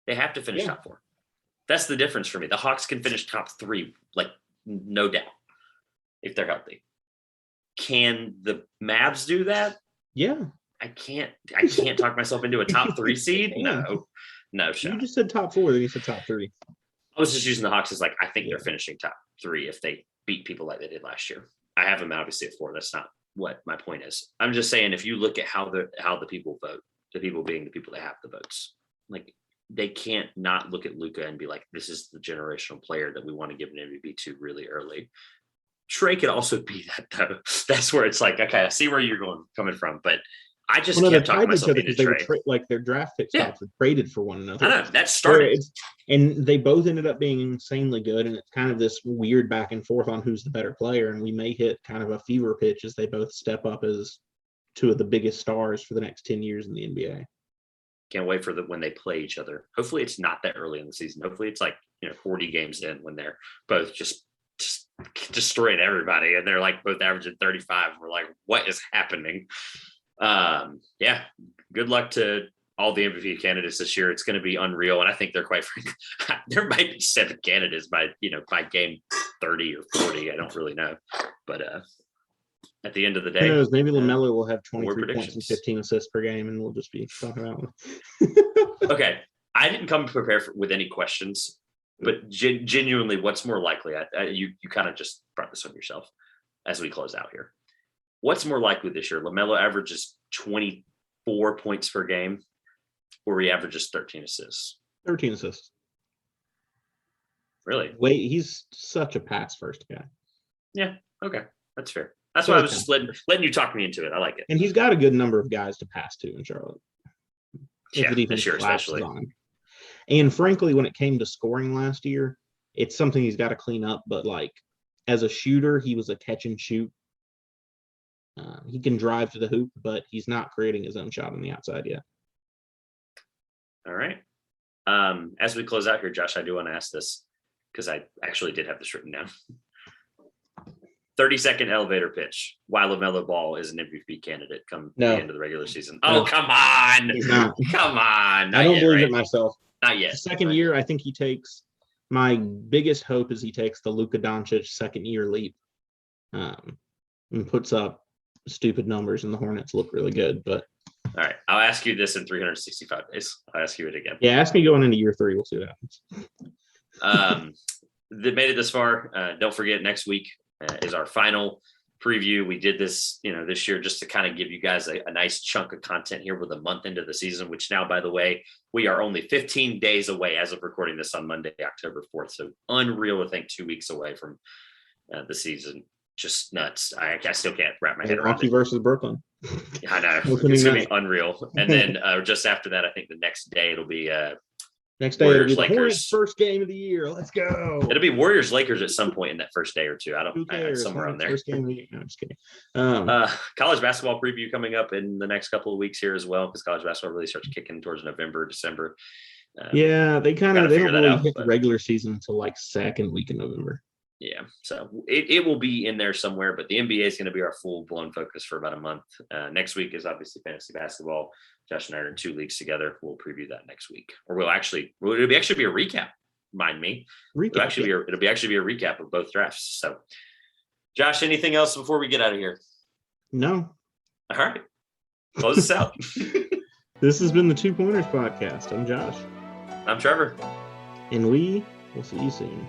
They have to finish top 4. That's the difference for me. The Hawks can finish top 3, like no doubt, if they're healthy. Can the Mavs do that? Yeah. I can't talk myself into a top 3 seed. No shot. You just said top 4, then you said top 3. I was just using the Hawks as like, I think they're finishing top 3 if they beat people like they did last year. I have them obviously at 4. That's not what my point is. I'm just saying, if you look at how the people vote, the people being the people that have the votes, like they can't not look at Luka and be like, this is the generational player that we want to give an MVP to really early. Trey could also be that though. That's where it's like, okay, I see where you're coming from, but I just can't talk myself into Trey. Like their draft pick spots were traded for one another. I know that started, and they both ended up being insanely good. And it's kind of this weird back and forth on who's the better player. And we may hit kind of a fever pitch as they both step up as two of the biggest stars for the next 10 years in the NBA. Can't wait for when they play each other. Hopefully, it's not that early in the season. Hopefully, it's like 40 games in when they're both just destroying everybody, and they're like both averaging 35. We're like, what is happening? Yeah, good luck to all the MVP candidates this year. It's going to be unreal, and I think they're quite frankly, there might be 7 candidates by game 30 or 40. I don't really know, but at the end of the day, who knows, maybe LaMelo will have 23 points and 15 assists per game, and we'll just be talking about it. Okay, I didn't come prepared with any questions. But genuinely, what's more likely? You kind of just brought this on yourself as we close out here. What's more likely this year? LaMelo averages 24 points per game, or he averages 13 assists? 13 assists. Really? Wait, he's such a pass first guy. Yeah. Okay, that's fair. That's why I was just letting you talk me into it. I like it. And he's got a good number of guys to pass to in Charlotte. Yeah, this year especially. And frankly, when it came to scoring last year, it's something he's got to clean up. But like as a shooter, he was a catch and shoot. He can drive to the hoop, but he's not creating his own shot on the outside yet. All right. As we close out here, Josh, I do want to ask this because I actually did have this written down. 30-second elevator pitch. Why LaMelo Ball is an MVP candidate come the end of the regular season? Oh, come on. He's not. Come on. I don't believe it myself. Not yet. Second year, I think he takes – my biggest hope is he takes the Luka Doncic second-year leap and puts up stupid numbers, and the Hornets look really good. But all right. I'll ask you this in 365 days. I'll ask you it again. Yeah, ask me going into year 3. We'll see what happens. They made it this far. Don't forget, next week is our final preview. We did this, this year just to kind of give you guys a nice chunk of content here with a month into the season, which now, by the way, we are only 15 days away as of recording this on Monday, October 4th. So unreal to think 2 weeks away from the season. Just nuts. I still can't wrap my head around Rocky versus Brooklyn. I know. It's going to be unreal. And then just after that, I think the next day it'll be Warriors Lakers first game of the year. Let's go. It'll be Warriors Lakers at some point in that first day or two. Somewhere on there. First game of the year. No, I'm just kidding. College basketball preview coming up in the next couple of weeks here as well, because college basketball really starts kicking towards November, December. They don't really hit the regular season until like second week in November. Yeah, so it will be in there somewhere, but the NBA is going to be our full-blown focus for about a month. Next week is obviously fantasy basketball. Josh and I are in 2 leagues together. We'll preview that next week, or it'll actually be a recap. Mind me, it'll actually be a recap of both drafts. So, Josh, anything else before we get out of here? No. All right, close us out. This has been the 2 Pointers Podcast. I'm Josh. I'm Trevor, and we will see you soon.